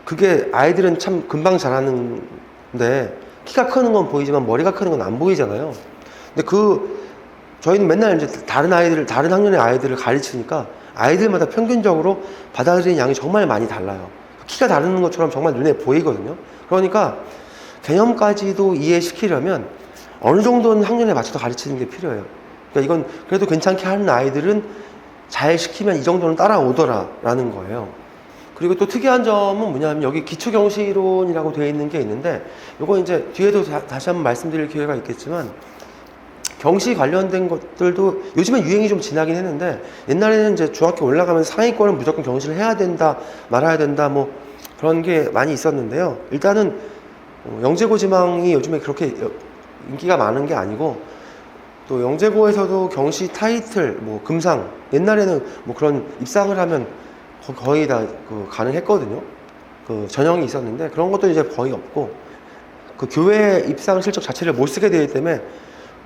그게 아이들은 참 금방 잘하는데, 키가 크는 건 보이지만 머리가 크는 건 안 보이잖아요. 근데 저희는 맨날 이제 다른 학년의 아이들을 가르치니까 아이들마다 평균적으로 받아들이는 양이 정말 많이 달라요. 키가 다른 것처럼 정말 눈에 보이거든요. 그러니까 개념까지도 이해시키려면 어느 정도는 학년에 맞춰서 가르치는 게 필요해요. 그러니까 이건 그래도 괜찮게 하는 아이들은 잘 시키면 이 정도는 따라오더라라는 거예요. 그리고 또 특이한 점은 뭐냐면 여기 기초경시론이라고 되어 있는 게 있는데 요거 이제 뒤에도 다시 한번 말씀드릴 기회가 있겠지만 경시 관련된 것들도 요즘엔 유행이 좀 지나긴 했는데 옛날에는 이제 중학교 올라가면서 상위권은 무조건 경시를 해야 된다 말아야 된다 뭐 그런 게 많이 있었는데요. 일단은 영재고 지망이 요즘에 그렇게 인기가 많은 게 아니고 또 영재고에서도 경시 타이틀 뭐 금상 옛날에는 뭐 그런 입상을 하면 거의 다 가능했거든요. 그 전형이 있었는데 그런 것도 이제 거의 없고 그 교회 입상 실적 자체를 못 쓰게 되기 때문에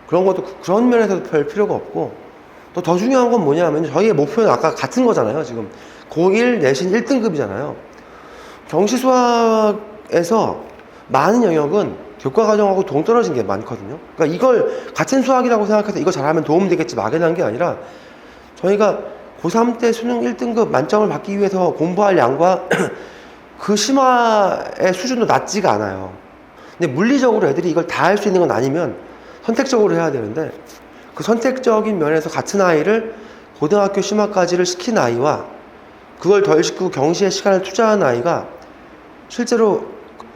그런 것도 그런 면에서도 별 필요가 없고 또 더 중요한 건 뭐냐면 저희의 목표는 아까 같은 거잖아요. 지금 고1 내신 1등급이잖아요. 경시 수학에서 많은 영역은 교과 과정하고 동떨어진 게 많거든요. 그러니까 이걸 같은 수학이라고 생각해서 이거 잘하면 도움 되겠지 막연한 게 아니라 저희가 고3 때 수능 1등급 만점을 받기 위해서 공부할 양과 그 심화의 수준도 낮지가 않아요. 근데 물리적으로 애들이 이걸 다 할 수 있는 건 아니면 선택적으로 해야 되는데 그 선택적인 면에서 같은 아이를 고등학교 심화까지를 시킨 아이와 그걸 덜 시키고 경시에 시간을 투자한 아이가 실제로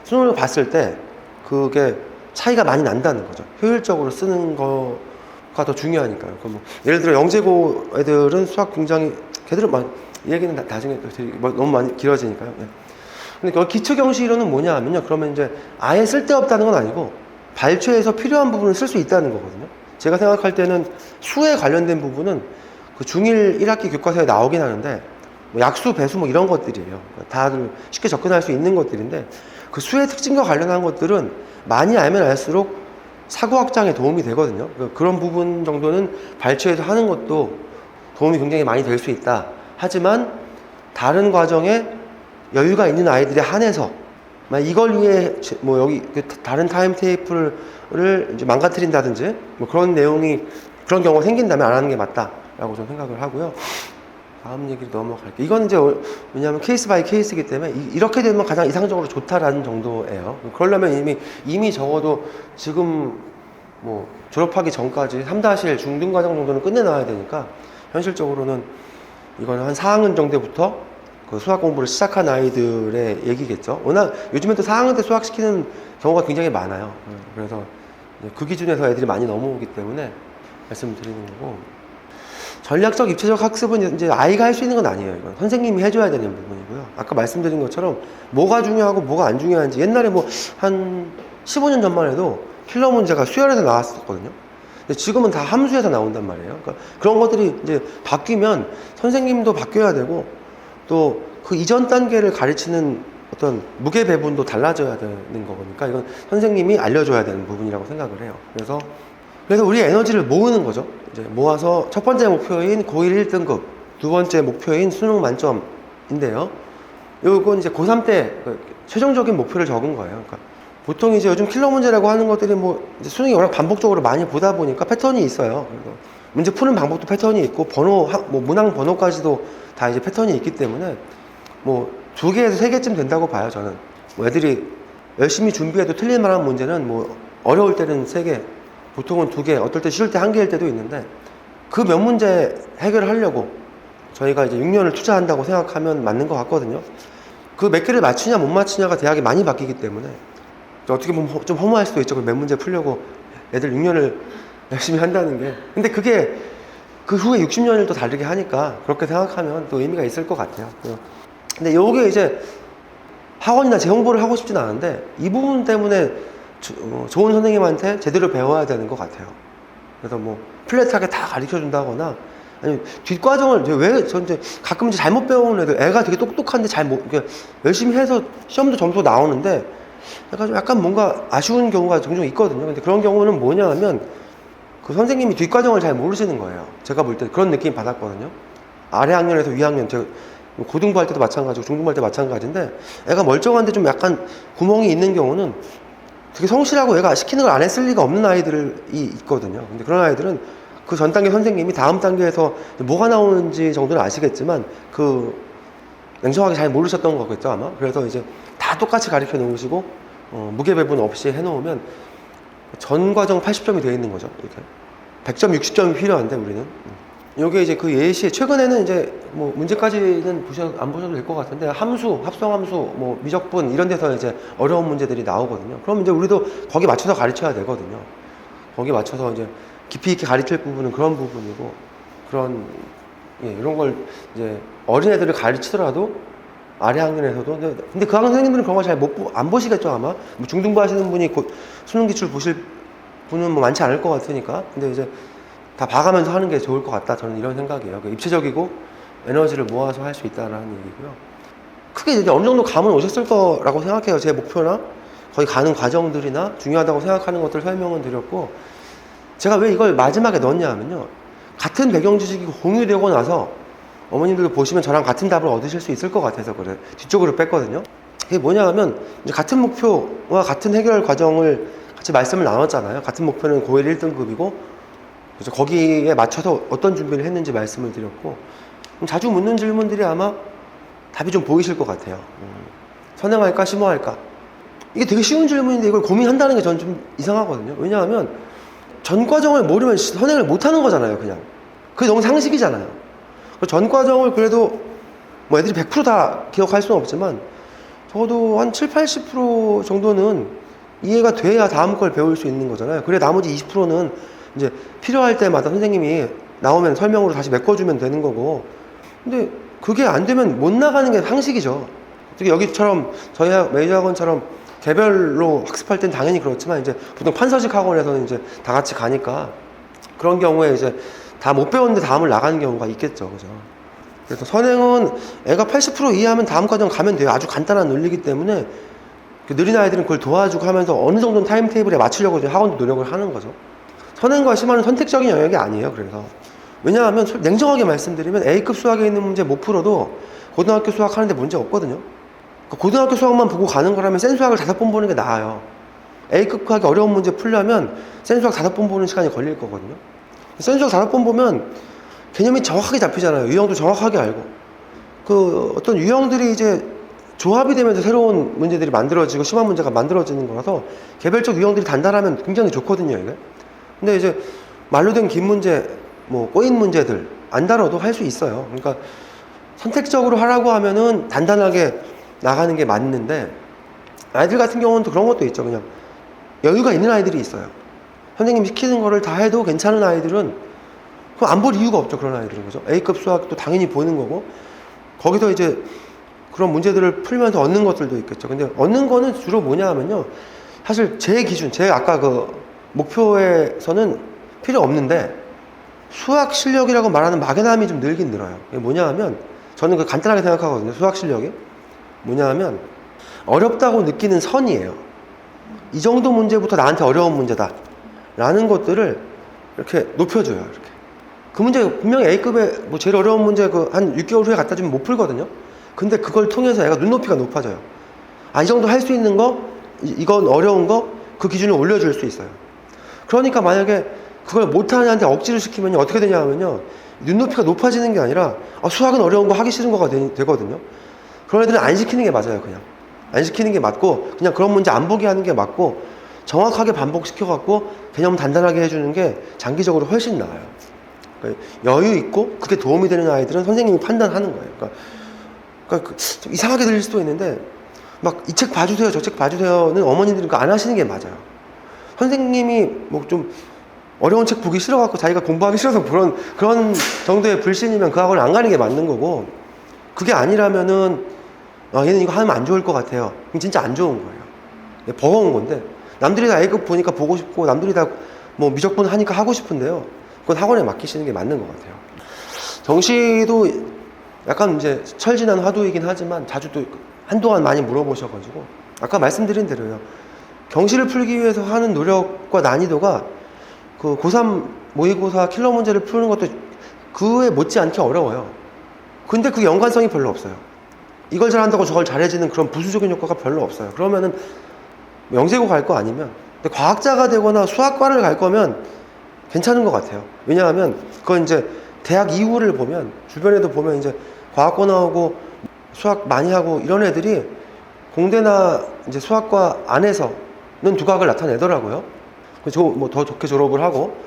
수능을 봤을 때 그게 차이가 많이 난다는 거죠. 효율적으로 쓰는 거가 더 중요하니까요. 뭐 예를 들어 영재고 애들은 수학 굉장히 걔들은 이 얘기는 나중에 너무 많이 길어지니까요. 네. 근데 기초 경시 이론은 뭐냐 하면요. 그러면 이제 아예 쓸데없다는 건 아니고 발췌해서 필요한 부분을 쓸 수 있다는 거거든요. 제가 생각할 때는 수에 관련된 부분은 그 중1 1학기 교과서에 나오긴 하는데 뭐 약수, 배수 뭐 이런 것들이에요. 다들 쉽게 접근할 수 있는 것들인데 그 수의 특징과 관련한 것들은 많이 알면 알수록 사고 확장에 도움이 되거든요. 그런 부분 정도는 발췌해서 하는 것도 도움이 굉장히 많이 될 수 있다. 하지만 다른 과정에 여유가 있는 아이들에 한해서 이걸 위해 뭐 여기 다른 타임테이블을 이제 망가뜨린다든지 뭐 그런 내용이 그런 경우가 생긴다면 안 하는 게 맞다라고 저는 생각을 하고요. 다음 얘기로 넘어갈게요. 이건 이제 왜냐하면 케이스 바이 케이스이기 때문에 이렇게 되면 가장 이상적으로 좋다라는 정도예요. 그러려면 이미 적어도 지금 뭐 졸업하기 전까지 3-1 중등과정 정도는 끝내놔야 되니까 현실적으로는 이건 한 4학년 정도부터 그 수학 공부를 시작한 아이들의 얘기겠죠. 워낙 요즘엔 또 4학년 때 수학 시키는 경우가 굉장히 많아요. 그래서 그 기준에서 애들이 많이 넘어오기 때문에 말씀드리는 거고. 전략적 입체적 학습은 이제 아이가 할 수 있는 건 아니에요. 이건 선생님이 해줘야 되는 부분이고요. 아까 말씀드린 것처럼 뭐가 중요하고 뭐가 안 중요한지 옛날에 뭐 한 15년 전만 해도 킬러 문제가 수열에서 나왔었거든요. 근데 지금은 다 함수에서 나온단 말이에요. 그러니까 그런 것들이 이제 바뀌면 선생님도 바뀌어야 되고 또 그 이전 단계를 가르치는 어떤 무게 배분도 달라져야 되는 거니까 이건 선생님이 알려줘야 되는 부분이라고 생각을 해요. 그래서 우리 에너지를 모으는 거죠. 이제 모아서 첫 번째 목표인 고1 1등급, 두 번째 목표인 수능 만점인데요. 요건 이제 고3 때 최종적인 목표를 적은 거예요. 그러니까 보통 이제 요즘 킬러 문제라고 하는 것들이 뭐 이제 수능이 워낙 반복적으로 많이 보다 보니까 패턴이 있어요. 그래서 문제 푸는 방법도 패턴이 있고 뭐 문항 번호까지도 다 이제 패턴이 있기 때문에 뭐 2개에서 3개쯤 된다고 봐요. 저는 뭐 애들이 열심히 준비해도 틀릴 만한 문제는 뭐 어려울 때는 3개, 보통은 2개, 어떨 때 쉬울 때 1개일 때도 있는데 그 몇 문제 해결을 하려고 저희가 이제 6년을 투자한다고 생각하면 맞는 것 같거든요. 그 몇 개를 맞추냐 못 맞추냐가 대학이 많이 바뀌기 때문에 어떻게 보면 좀 허무할 수도 있죠. 그 몇 문제 풀려고 애들 6년을 열심히 한다는 게. 근데 그게 그 후에 60년을 또 다르게 하니까 그렇게 생각하면 또 의미가 있을 것 같아요. 근데 요게 이제 학원이나 재홍보를 하고 싶진 않은데 이 부분 때문에 좋은 선생님한테 제대로 배워야 되는 것 같아요. 그래서 뭐 플랫하게 다 가르쳐 준다거나 아니 뒷과정을 왜 저 이제 가끔 이제 잘못 배우는 애가 되게 똑똑한데 열심히 해서 시험도 점수 나오는데 약간 뭔가 아쉬운 경우가 종종 있거든요. 근데 그런 경우는 뭐냐 하면 그 선생님이 뒷과정을 잘 모르시는 거예요. 제가 볼 때 그런 느낌 받았거든요. 아래 학년에서 위 학년, 제가 고등부 할 때도 마찬가지고 중등부 할 때 마찬가지인데 애가 멀쩡한데 좀 약간 구멍이 있는 경우는 되게 성실하고 애가 시키는 걸 안 했을 리가 없는 아이들이 있거든요. 근데 그런 아이들은 그 전 단계 선생님이 다음 단계에서 뭐가 나오는지 정도는 아시겠지만 그 냉정하게 잘 모르셨던 거겠죠 아마. 그래서 이제 다 똑같이 가르쳐 놓으시고 무게 배분 없이 해놓으면 전 과정 80점이 되어 있는 거죠. 이렇게 100점, 60점이 필요한데 우리는 요게 이제 그 예시 최근에는 이제 뭐 문제까지는 안 보셔도 될 것 같은데 함수, 합성함수, 뭐 미적분 이런 데서 이제 어려운 문제들이 나오거든요. 그럼 이제 우리도 거기 맞춰서 가르쳐야 되거든요. 거기 맞춰서 이제 깊이 있게 가르칠 부분은 그런 부분이고 그런 이런 걸 이제 어린애들을 가르치더라도 아래 학년에서도 근데 그 학년 선생님들은 그런 거 잘 안 보시겠죠 아마 뭐 중등부 하시는 분이 곧 수능 기출 보실 분은 뭐 많지 않을 것 같으니까 근데 이제 다 봐가면서 하는 게 좋을 것 같다 저는 이런 생각이에요. 입체적이고 에너지를 모아서 할 수 있다는 얘기고요. 크게 이제 어느 정도 감은 오셨을 거라고 생각해요. 제 목표나 거기 가는 과정들이나 중요하다고 생각하는 것들 설명은 드렸고 제가 왜 이걸 마지막에 넣었냐 하면요 같은 배경 지식이 공유되고 나서 어머님들도 보시면 저랑 같은 답을 얻으실 수 있을 것 같아서 그래 뒤쪽으로 뺐거든요. 그게 뭐냐 하면 이제 같은 목표와 같은 해결 과정을 같이 말씀을 나눴잖아요. 같은 목표는 고1 1등급이고 그래서 거기에 맞춰서 어떤 준비를 했는지 말씀을 드렸고 자주 묻는 질문들이 아마 답이 좀 보이실 것 같아요. 선행할까 심호할까 이게 되게 쉬운 질문인데 이걸 고민한다는 게 저는 좀 이상하거든요. 왜냐하면 전 과정을 모르면 선행을 못하는 거잖아요. 그냥 그게 너무 상식이잖아요. 전 과정을 그래도 뭐 애들이 100% 다 기억할 수는 없지만 적어도 한 7, 80% 정도는 이해가 돼야 다음 걸 배울 수 있는 거잖아요. 그래 나머지 20%는 이제 필요할 때마다 선생님이 나오면 설명으로 다시 메꿔주면 되는 거고 근데 그게 안 되면 못 나가는 게 상식이죠. 특히 여기처럼 저희 메이저 학원처럼 개별로 학습할 땐 당연히 그렇지만 이제 보통 판서식 학원에서는 이제 다 같이 가니까 그런 경우에 이제 다 못 배웠는데 다음을 나가는 경우가 있겠죠. 그죠? 그래서 선행은 애가 80% 이해하면 다음 과정 가면 돼요. 아주 간단한 논리이기 때문에 느린 아이들은 그걸 도와주고 하면서 어느 정도는 타임테이블에 맞추려고 학원도 노력을 하는 거죠. 선행과 심화는 선택적인 영역이 아니에요. 그래서 왜냐하면 냉정하게 말씀드리면 A급 수학에 있는 문제 못 풀어도 고등학교 수학 하는데 문제 없거든요. 고등학교 수학만 보고 가는 거라면 센 수학을 5번 보는 게 나아요. A급 하기 어려운 문제 풀려면 센 수학 5번 보는 시간이 걸릴 거거든요. 센 수학 5번 보면 개념이 정확하게 잡히잖아요. 유형도 정확하게 알고 그 어떤 유형들이 이제 조합이 되면서 새로운 문제들이 만들어지고 심화 문제가 만들어지는 거라서 개별적 유형들이 단단하면 굉장히 좋거든요. 이게. 근데 이제 말로 된 긴 문제 뭐 꼬인 문제들 안 다뤄도 할 수 있어요. 그러니까 선택적으로 하라고 하면은 단단하게 나가는 게 맞는데 아이들 같은 경우는 또 그런 것도 있죠. 그냥 여유가 있는 아이들이 있어요. 선생님이 시키는 거를 다 해도 괜찮은 아이들은 그럼 안 볼 이유가 없죠. 그런 아이들은. 그죠? A급 수학도 당연히 보는 거고 거기서 이제 그런 문제들을 풀면서 얻는 것들도 있겠죠. 근데 얻는 거는 주로 뭐냐 하면요. 사실 제 기준, 제 아까 그 목표에서는 필요 없는데 수학 실력이라고 말하는 막연함이 좀 늘긴 늘어요. 이게 뭐냐 하면 저는 그 간단하게 생각하거든요. 수학 실력이 뭐냐 하면 어렵다고 느끼는 선이에요. 이 정도 문제부터 나한테 어려운 문제다 라는 것들을 이렇게 높여줘요. 이렇게. 그 문제 분명히 A급에 뭐 제일 어려운 문제 그 한 6개월 후에 갖다 주면 못 풀거든요. 근데 그걸 통해서 애가 눈높이가 높아져요. 아, 이 정도 할 수 있는 거, 이건 어려운 거, 그 기준을 올려줄 수 있어요. 그러니까 만약에 그걸 못하는 애한테 억지를 시키면 어떻게 되냐 하면요. 눈높이가 높아지는 게 아니라 수학은 어려운 거 하기 싫은 거가 되거든요. 그런 애들은 안 시키는 게 맞아요. 그냥 안 시키는 게 맞고 그냥 그런 문제 안 보게 하는 게 맞고 정확하게 반복시켜갖고 개념 단단하게 해주는 게 장기적으로 훨씬 나아요. 그러니까 여유 있고 그게 도움이 되는 아이들은 선생님이 판단하는 거예요. 그러니까 좀 이상하게 들릴 수도 있는데 막 이 책 봐주세요 저 책 봐주세요는 어머니들이 안 하시는 게 맞아요. 선생님이 뭐 좀 어려운 책 보기 싫어갖고 자기가 공부하기 싫어서 그런 정도의 불신이면 그 학원을 안 가는 게 맞는 거고 그게 아니라면은 얘는 이거 하면 안 좋을 것 같아요. 그럼 진짜 안 좋은 거예요. 버거운 건데 남들이 다 A급 보니까 보고 싶고 남들이 다 뭐 미적분 하니까 하고 싶은데요. 그건 학원에 맡기시는 게 맞는 것 같아요. 정시도 약간 이제 철진한 화두이긴 하지만 자주 또 한동안 많이 물어보셔가지고 아까 말씀드린 대로요. 경시를 풀기 위해서 하는 노력과 난이도가 그 고3 모의고사 킬러 문제를 푸는 것도 그에 못지않게 어려워요. 근데 그 연관성이 별로 없어요. 이걸 잘한다고 저걸 잘해지는 그런 부수적인 효과가 별로 없어요. 그러면은 영재고 갈 거 아니면 근데 과학자가 되거나 수학과를 갈 거면 괜찮은 것 같아요. 왜냐하면 그건 이제 대학 이후를 보면 주변에도 보면 이제 과학과 나오고 수학 많이 하고 이런 애들이 공대나 이제 수학과 안에서는 두각을 나타내더라고요. 뭐 더 좋게 졸업을 하고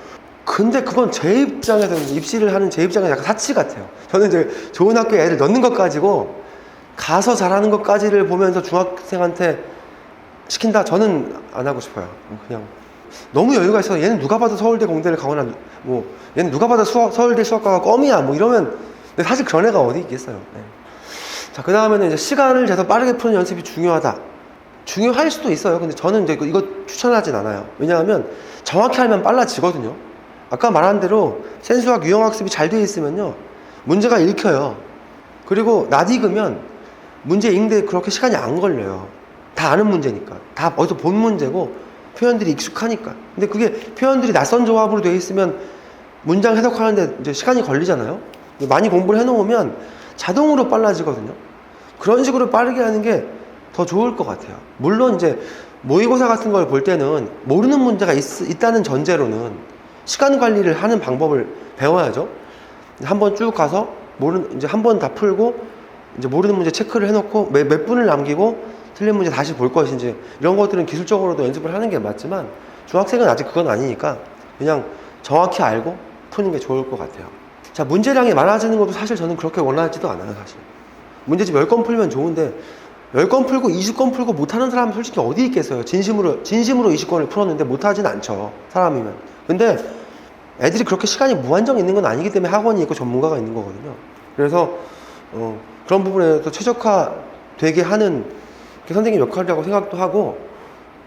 근데 그건 제 입장에서 입시를 하는 제 입장에서 약간 사치 같아요. 저는 이제 좋은 학교에 애를 넣는 것 가지고 가서 잘하는 것까지를 보면서 중학생한테 시킨다? 저는 안 하고 싶어요. 그냥 너무 여유가 있어서 얘는 누가 봐도 서울대 공대를 가거나 뭐 얘는 누가 봐도 서울대 수학과가 껌이야 뭐 이러면 근데 사실 그런 애가 어디 있겠어요. 네. 자, 그 다음에는 이제 시간을 재서 빠르게 푸는 연습이 중요하다. 중요할 수도 있어요. 근데 저는 이제 이거 추천하진 않아요. 왜냐하면 정확히 하면 빨라지거든요. 아까 말한 대로 센수학 유형학습이 잘 되어 있으면요 문제가 읽혀요. 그리고 낯익으면 문제 읽는데 그렇게 시간이 안 걸려요. 다 아는 문제니까. 다 어디서 본 문제고 표현들이 익숙하니까. 근데 그게 표현들이 낯선 조합으로 되어 있으면 문장 해석하는데 이제 시간이 걸리잖아요. 많이 공부를 해놓으면 자동으로 빨라지거든요. 그런 식으로 빠르게 하는 게 더 좋을 것 같아요. 물론 이제 모의고사 같은 걸 볼 때는 모르는 문제가 있다는 전제로는 시간 관리를 하는 방법을 배워야죠. 한번 쭉 가서 이제 한 번 다 풀고 이제 모르는 문제 체크를 해놓고 몇 분을 남기고 틀린 문제 다시 볼 것인지 이런 것들은 기술적으로도 연습을 하는 게 맞지만 중학생은 아직 그건 아니니까 그냥 정확히 알고 푸는 게 좋을 것 같아요. 자, 문제량이 많아지는 것도 사실 저는 그렇게 원하지도 않아요. 사실 문제집 10건 풀면 좋은데 10건 풀고 20건 풀고 못하는 사람은 솔직히 어디 있겠어요. 진심으로 20건을 풀었는데 못하진 않죠, 사람이면. 근데 애들이 그렇게 시간이 무한정 있는 건 아니기 때문에 학원이 있고 전문가가 있는 거거든요. 그래서 그런 부분에서 최적화되게 하는 게 선생님 역할이라고 생각도 하고,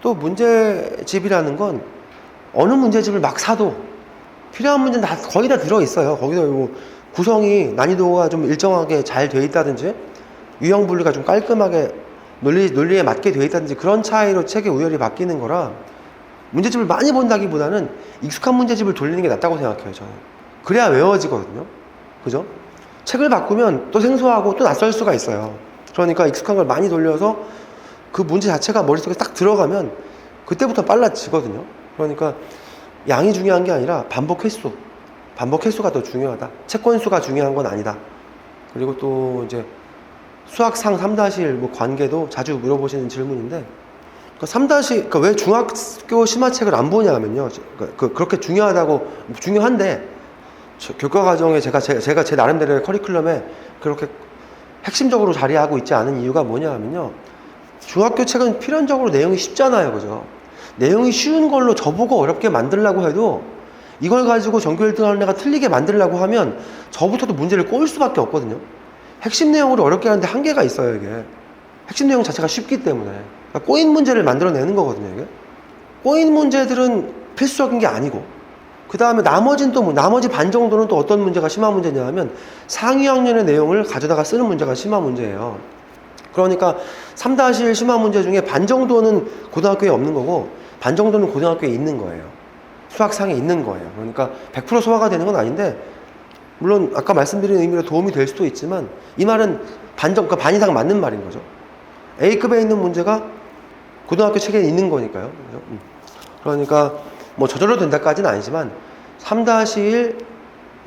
또 문제집이라는 건 어느 문제집을 막 사도 필요한 문제는 거의 다 들어있어요. 거기서 뭐 구성이 난이도가 좀 일정하게 잘 돼 있다든지 유형 분류가 좀 깔끔하게 논리에 맞게 돼 있다든지 그런 차이로 책의 우열이 바뀌는 거라 문제집을 많이 본다기보다는 익숙한 문제집을 돌리는 게 낫다고 생각해요, 저는. 그래야 외워지거든요. 그죠? 책을 바꾸면 또 생소하고 또 낯설 수가 있어요. 그러니까 익숙한 걸 많이 돌려서 그 문제 자체가 머릿속에 딱 들어가면 그때부터 빨라지거든요. 그러니까 양이 중요한 게 아니라 반복 횟수가 더 중요하다. 책 건수가 중요한 건 아니다. 그리고 또 이제 수학상 3-1 뭐 관계도 자주 물어보시는 질문인데, 그러니까 왜 중학교 심화책을 안 보냐면요. 그렇게 중요한데 교과 과정에 제가 제 나름대로의 커리큘럼에 그렇게 핵심적으로 자리하고 있지 않은 이유가 뭐냐면요. 중학교 책은 필연적으로 내용이 쉽잖아요, 그죠? 내용이 쉬운 걸로 저보고 어렵게 만들려고 해도 이걸 가지고 전교 1등 하는 애가 틀리게 만들려고 하면 저부터도 문제를 꼬일 수밖에 없거든요. 핵심 내용으로 어렵게 하는데 한계가 있어요, 이게. 핵심 내용 자체가 쉽기 때문에. 그러니까 꼬인 문제를 만들어내는 거거든요, 이게. 꼬인 문제들은 필수적인 게 아니고, 그 다음에 나머지 반 정도는 또 어떤 문제가 심한 문제냐 하면 상위 학년의 내용을 가져다가 쓰는 문제가 심한 문제예요. 그러니까 3-1 심한 문제 중에 반 정도는 고등학교에 없는 거고 반 정도는 고등학교에 있는 거예요. 수학상에 있는 거예요. 그러니까 100% 소화가 되는 건 아닌데, 물론 아까 말씀드린 의미로 도움이 될 수도 있지만 이 말은 그러니까 반 이상 맞는 말인 거죠. A급에 있는 문제가 고등학교 책에 있는 거니까요. 그러니까 뭐 저절로 된다까지는 아니지만 3-1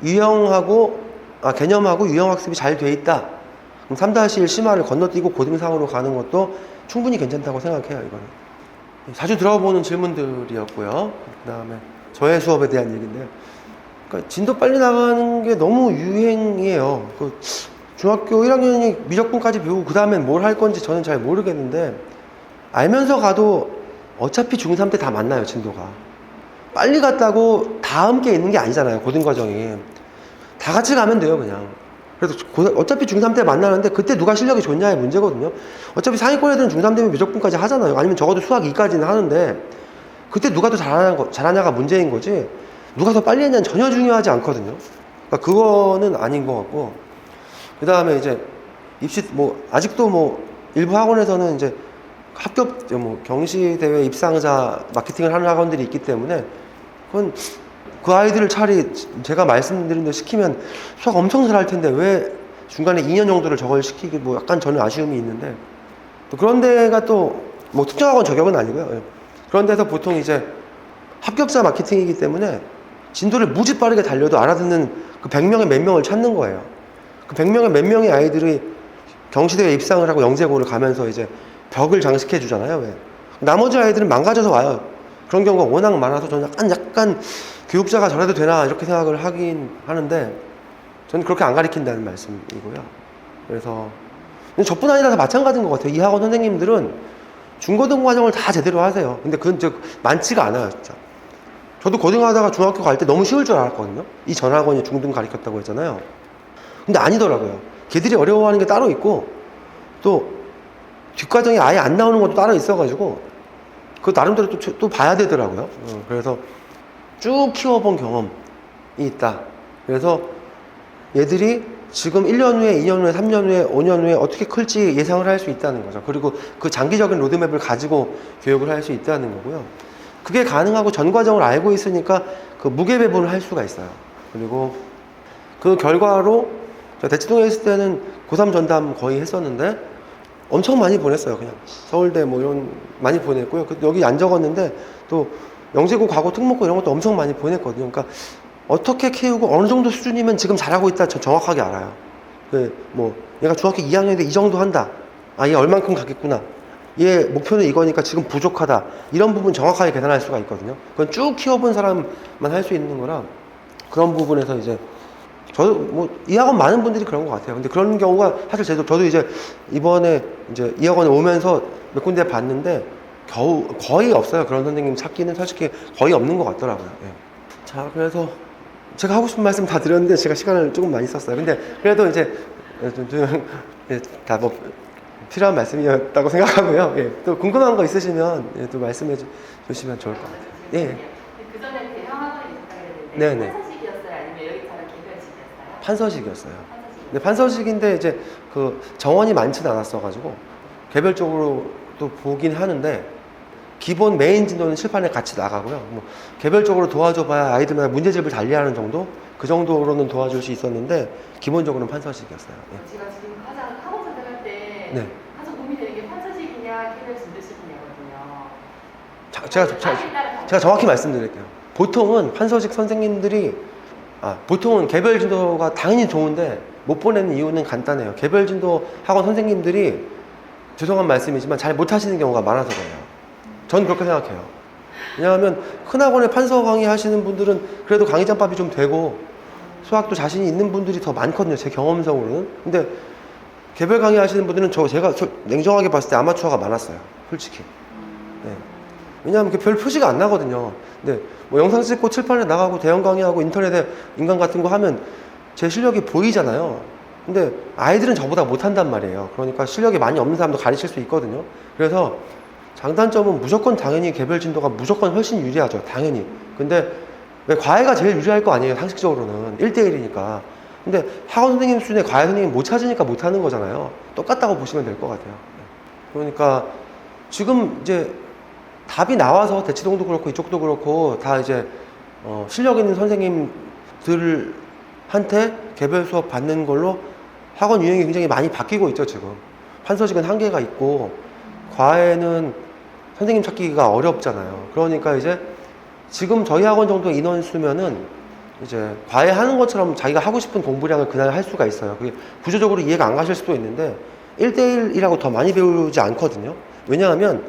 개념하고 유형학습이 잘 돼 있다. 그럼 3-1 심화를 건너뛰고 고등상으로 가는 것도 충분히 괜찮다고 생각해요, 이거는. 자주 들어보는 질문들이었고요. 그 다음에 저의 수업에 대한 얘기인데요. 그러니까 진도 빨리 나가는 게 너무 유행이에요. 중학교 1학년이 미적분까지 배우고 그 다음엔 뭘 할 건지 저는 잘 모르겠는데, 알면서 가도 어차피 중3 때 다 만나요, 진도가. 빨리 갔다고 다 함께 있는 게 아니잖아요, 고등과정이. 다 같이 가면 돼요, 그냥. 그래서 어차피 중3 때 만나는데 그때 누가 실력이 좋냐의 문제거든요. 어차피 상위권 애들은 중3 되면 미적분까지 하잖아요. 아니면 적어도 수학 2까지는 하는데 그때 누가 더 잘하냐가 문제인 거지 누가 더 빨리 했냐는 전혀 중요하지 않거든요. 그러니까 그거는 아닌 것 같고, 그 다음에 이제 입시 아직도 일부 학원에서는 이제 합격 경시대회 입상자 마케팅을 하는 학원들이 있기 때문에 그건 그 아이들을 차라리 제가 말씀드린 대로 시키면 수학 엄청 잘할 텐데 왜 중간에 2년 정도를 저걸 시키기 약간 저는 아쉬움이 있는데, 또 그런 데가 또 특정 학원 저격은 아니고요. 그런 데서 보통 이제 합격자 마케팅이기 때문에 진도를 무지 빠르게 달려도 알아듣는 그 100명의 몇 명을 찾는 거예요. 그 100명의 몇 명의 아이들이 경시대회 입상을 하고 영재고를 가면서 이제 벽을 장식해 주잖아요. 왜? 나머지 아이들은 망가져서 와요. 그런 경우가 워낙 많아서 저는 약간 교육자가 저래도 되나 이렇게 생각을 하긴 하는데 저는 그렇게 안 가르친다는 말씀이고요. 그래서 저뿐 아니라 다 마찬가지인 것 같아요. 이 학원 선생님들은 중고등 과정을 다 제대로 하세요. 근데 그건 많지가 않아요, 진짜. 저도 고등하다가 중학교 갈 때 너무 쉬울 줄 알았거든요. 이 전 학원이 중등 가르쳤다고 했잖아요. 근데 아니더라고요. 걔들이 어려워하는 게 따로 있고 또 뒷과정이 아예 안 나오는 것도 따로 있어가지고 그거 나름대로 또 봐야 되더라고요. 그래서 쭉 키워본 경험이 있다. 그래서 얘들이 지금 1년 후에, 2년 후에, 3년 후에, 5년 후에 어떻게 클지 예상을 할 수 있다는 거죠. 그리고 그 장기적인 로드맵을 가지고 교육을 할 수 있다는 거고요. 그게 가능하고 전 과정을 알고 있으니까 그 무게 배분을 할 수가 있어요. 그리고 그 결과로 대치동에 있을 때는 고3 전담 거의 했었는데 엄청 많이 보냈어요. 그냥 서울대 뭐 이런 많이 보냈고요. 여기 안 적었는데 또 영재고, 과고, 특목고 이런 것도 엄청 많이 보냈거든요. 그러니까 어떻게 키우고 어느 정도 수준이면 지금 잘하고 있다 저 정확하게 알아요. 뭐 얘가 중학교 2학년인데 이 정도 한다. 아, 얘 얼만큼 가겠구나. 얘 목표는 이거니까 지금 부족하다. 이런 부분 정확하게 계산할 수가 있거든요. 그건 쭉 키워본 사람만 할 수 있는 거라 그런 부분에서 이제 저도 뭐 이 학원 많은 분들이 그런 것 같아요. 근데 그런 경우가 사실 저도 이제 이번에 이제 이 학원에 오면서 몇 군데 봤는데 거의 없어요. 그런 선생님 찾기는 솔직히 거의 없는 것 같더라고요. 예. 자, 그래서 제가 하고 싶은 말씀 다 드렸는데 제가 시간을 조금 많이 썼어요. 근데 그래도 이제 다 뭐 필요한 말씀이었다고 생각하고요. 예. 또 궁금한 거 있으시면 예, 또 말씀해 주시면 좋을 것 같아요. 예.
그 전에 대형 학원에 있었다고 했는데
네네.
판서식이었어요? 아니면 여기처럼 개별식이었어요?
판서식이었어요.
판서식.
근데 판서식인데 이제 그 정원이 많지는 않았어가지고 개별적으로 또 보긴 하는데 기본 메인 진도는 칠판에 같이 나가고요. 뭐 개별적으로 도와줘봐야 아이들마다 문제집을 달리하는 정도? 그 정도로는 도와줄 수 있었는데 기본적으로는 판서식이었어요. 예.
제가 지금 가장 학원 선택할 때
네.
가장 고민되는 게 판서식이냐 개별 진도식이냐거든요.
제가 정확히 말씀드릴게요. 보통은 판서식 선생님들이 보통은 개별 진도가 당연히 좋은데 못 보내는 이유는 간단해요. 개별 진도 학원 선생님들이 죄송한 말씀이지만 잘 못하시는 경우가 많아서 그래요. 전 그렇게 생각해요. 왜냐하면 큰 학원에 판서 강의 하시는 분들은 그래도 강의 잠밥이 좀 되고 수학도 자신이 있는 분들이 더 많거든요. 제 경험상으로는. 근데 개별 강의 하시는 분들은 제가 냉정하게 봤을 때 아마추어가 많았어요. 솔직히. 네. 왜냐하면 별 표시가 안 나거든요. 근데 뭐 영상 찍고 칠판에 나가고 대형 강의하고 인터넷에 인강 같은 거 하면 제 실력이 보이잖아요. 근데 아이들은 저보다 못한단 말이에요. 그러니까 실력이 많이 없는 사람도 가르칠 수 있거든요. 그래서 장단점은 무조건 당연히 개별 진도가 무조건 훨씬 유리하죠. 당연히. 근데 왜 과외가 제일 유리할 거 아니에요. 상식적으로는 1대1이니까. 근데 학원 선생님 수준의 과외 선생님 못 찾으니까 못 하는 거잖아요. 똑같다고 보시면 될 것 같아요. 그러니까 지금 이제 답이 나와서 대치동도 그렇고 이쪽도 그렇고 다 이제 실력 있는 선생님들한테 개별 수업 받는 걸로 학원 유형이 굉장히 많이 바뀌고 있죠. 지금 판서식은 한계가 있고 과외는 선생님 찾기가 어렵잖아요. 그러니까 이제 지금 저희 학원 정도 인원수면은 이제 과외하는 것처럼 자기가 하고 싶은 공부량을 그날 할 수가 있어요. 그게 구조적으로 이해가 안 가실 수도 있는데 1대1이라고 더 많이 배우지 않거든요. 왜냐하면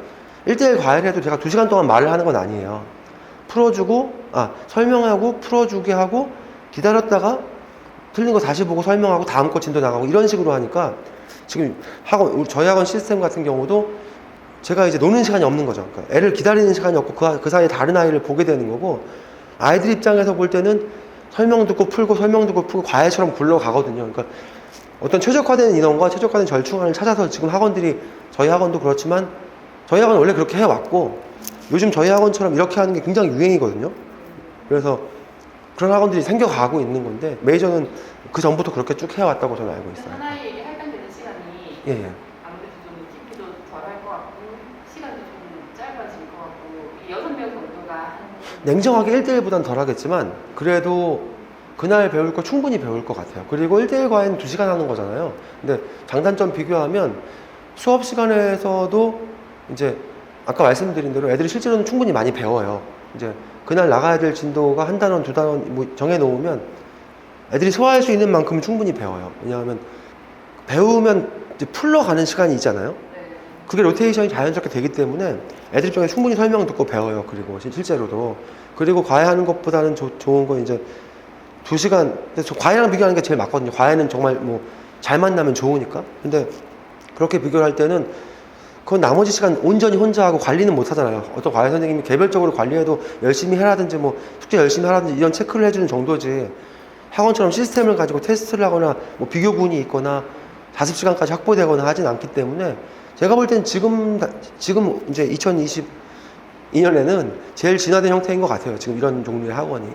1대1 과외를 해도 제가 2시간 동안 말을 하는 건 아니에요. 설명하고 풀어주게 하고 기다렸다가 틀린 거 다시 보고 설명하고 다음 거 진도 나가고 이런 식으로 하니까 지금 저희 학원 시스템 같은 경우도 제가 이제 노는 시간이 없는 거죠. 그러니까 애를 기다리는 시간이 없고 그 사이에 다른 아이를 보게 되는 거고 아이들 입장에서 볼 때는 설명 듣고 풀고 설명 듣고 풀고 과외처럼 굴러가거든요. 그러니까 어떤 최적화된 인원과 최적화된 절충안을 찾아서 지금 학원들이 저희 학원도 그렇지만 저희 학원은 원래 그렇게 해왔고 요즘 저희 학원처럼 이렇게 하는 게 굉장히 유행이거든요. 그래서 그런 학원들이 생겨가고 있는 건데 메이저는 그 전부터 그렇게 쭉 해왔다고 저는 알고 있어요.
하나에게 할당되는 시간이
예.
아무래도 좀 깊이도 덜할 것 같고 시간도 좀 짧아질 것 같고 6명 정도가
냉정하게 1대1보단 덜 하겠지만 그래도 그날 배울 거 충분히 배울 것 같아요. 그리고 1대1 과외는 2시간 하는 거잖아요. 근데 장단점 비교하면 수업 시간에서도 이제 아까 말씀드린 대로 애들이 실제로는 충분히 많이 배워요. 이제 그날 나가야 될 진도가 한 단원, 두 단원 뭐 정해놓으면 애들이 소화할 수 있는 만큼 충분히 배워요. 왜냐하면 배우면 이제 풀러가는 시간이 있잖아요. 그게 로테이션이 자연스럽게 되기 때문에 애들 입장에 충분히 설명 듣고 배워요. 그리고 실제로도. 그리고 과외하는 것보다는 좋은 건 이제 2시간, 과외랑 비교하는 게 제일 맞거든요. 과외는 정말 뭐 잘 만나면 좋으니까. 근데 그렇게 비교를 할 때는 그건 나머지 시간 온전히 혼자 하고 관리는 못 하잖아요. 어떤 과외 선생님이 개별적으로 관리해도 열심히 해라든지 뭐 숙제 열심히 하라든지 이런 체크를 해주는 정도지, 학원처럼 시스템을 가지고 테스트를 하거나 뭐 비교군이 있거나 자습시간까지 확보되거나 하진 않기 때문에 제가 볼 땐 지금 이제 2022년에는 제일 진화된 형태인 것 같아요. 지금 이런 종류의 학원이. 예.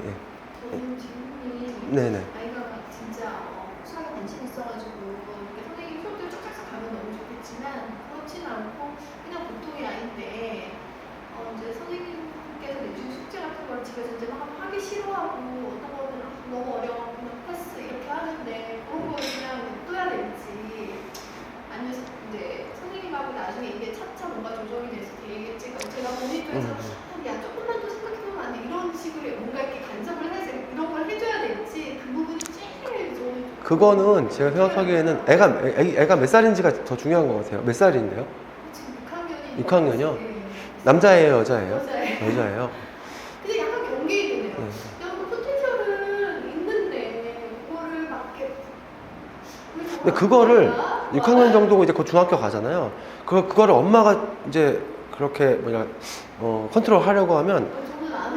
저는 질문이
네네.
아이가 진짜 수학에 관심 있어가지고 이렇게 선생님 수업들 쫙쫙 가면 너무 좋겠지만 그렇지는 않고 그냥 보통의 아이인데 이제 선생님께서 내준 숙제 같은 걸 집에서 이제 막 하기 싫어하고 어떤 거는 너무 어려워 그냥 패스 이렇게 하는데 그런 걸 그냥 놔둬야 될지 아니면 이제 선생님하고 나중에 이게 차차 뭔가 조정이 돼서 되겠지. 제가 모니터에서 야 조금만 더 생각해보면 안 돼. 이런 식으로 뭔가 이렇게 간섭을 해서 이런 걸 해줘야 될지 그 부분이 제일 저는
그거는 제가 생각하기에는 애가 몇 살인지가 더 중요한 것 같아요. 몇 살인데요?
지금 6학년이
6학년 이요?
네.
남자예요, 여자예요?
여자예요.
여자예요.
근데 약간 경계이 되네요.
네.
그냥 그 포텐셜은 있는데 그거를 막 이렇게
근데 그거를 6학년 정도고 이제 곧 중학교 가잖아요. 그거를 엄마가 이제 그렇게 컨트롤 하려고 하면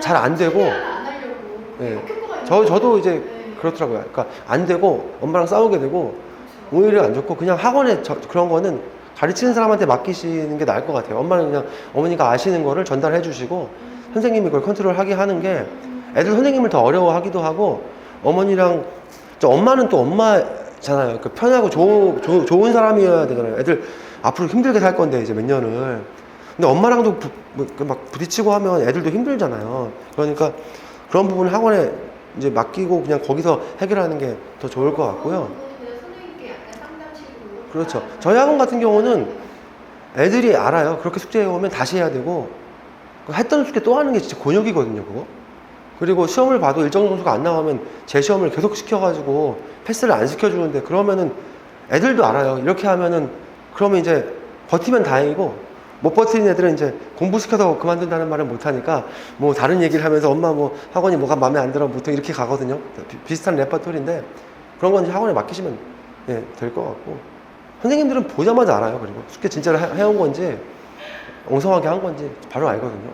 잘안 되고,
안 하려고
예.
역효과가 있는
저도 이제
네.
그렇더라고요. 그러니까 안 되고 엄마랑 싸우게 되고 오히려 안 좋고 그냥 학원에 그런 거는 가르치는 사람한테 맡기시는 게 나을 것 같아요. 엄마는 그냥 어머니가 아시는 거를 전달해 주시고 선생님이 그걸 컨트롤하게 하는 게 애들 선생님을 더 어려워하기도 하고 어머니랑 엄마는 또 엄마잖아요. 그 편하고 좋은 사람이어야 되잖아요. 애들 앞으로 힘들게 살 건데 이제 몇 년을. 근데 엄마랑도 막 부딪히고 하면 애들도 힘들잖아요. 그러니까 그런 부분을 학원에 이제 맡기고 그냥 거기서 해결하는 게 더 좋을 것 같고요.
그냥 선생님께 약간 상담식으로
그렇죠. 저희 학원 같은 경우는 애들이 알아요. 그렇게 숙제 해오면 다시 해야 되고 했던 숙제 또 하는 게 진짜 곤욕이거든요, 그거. 그리고 시험을 봐도 일정 점수가 안 나오면 재시험을 계속 시켜가지고 패스를 안 시켜주는데 그러면은 애들도 알아요. 이렇게 하면은 그러면 이제 버티면 다행이고 못 버티는 애들은 이제 공부시켜서 그만둔다는 말을 못하니까 뭐 다른 얘기를 하면서 엄마 뭐 학원이 뭐가 마음에 안 들어 보통 이렇게 가거든요. 비슷한 레퍼토리인데 그런 건 이제 학원에 맡기시면 될 것 같고 선생님들은 보자마자 알아요. 그리고 숙제 진짜로 해온 건지 엉성하게 한 건지 바로 알거든요.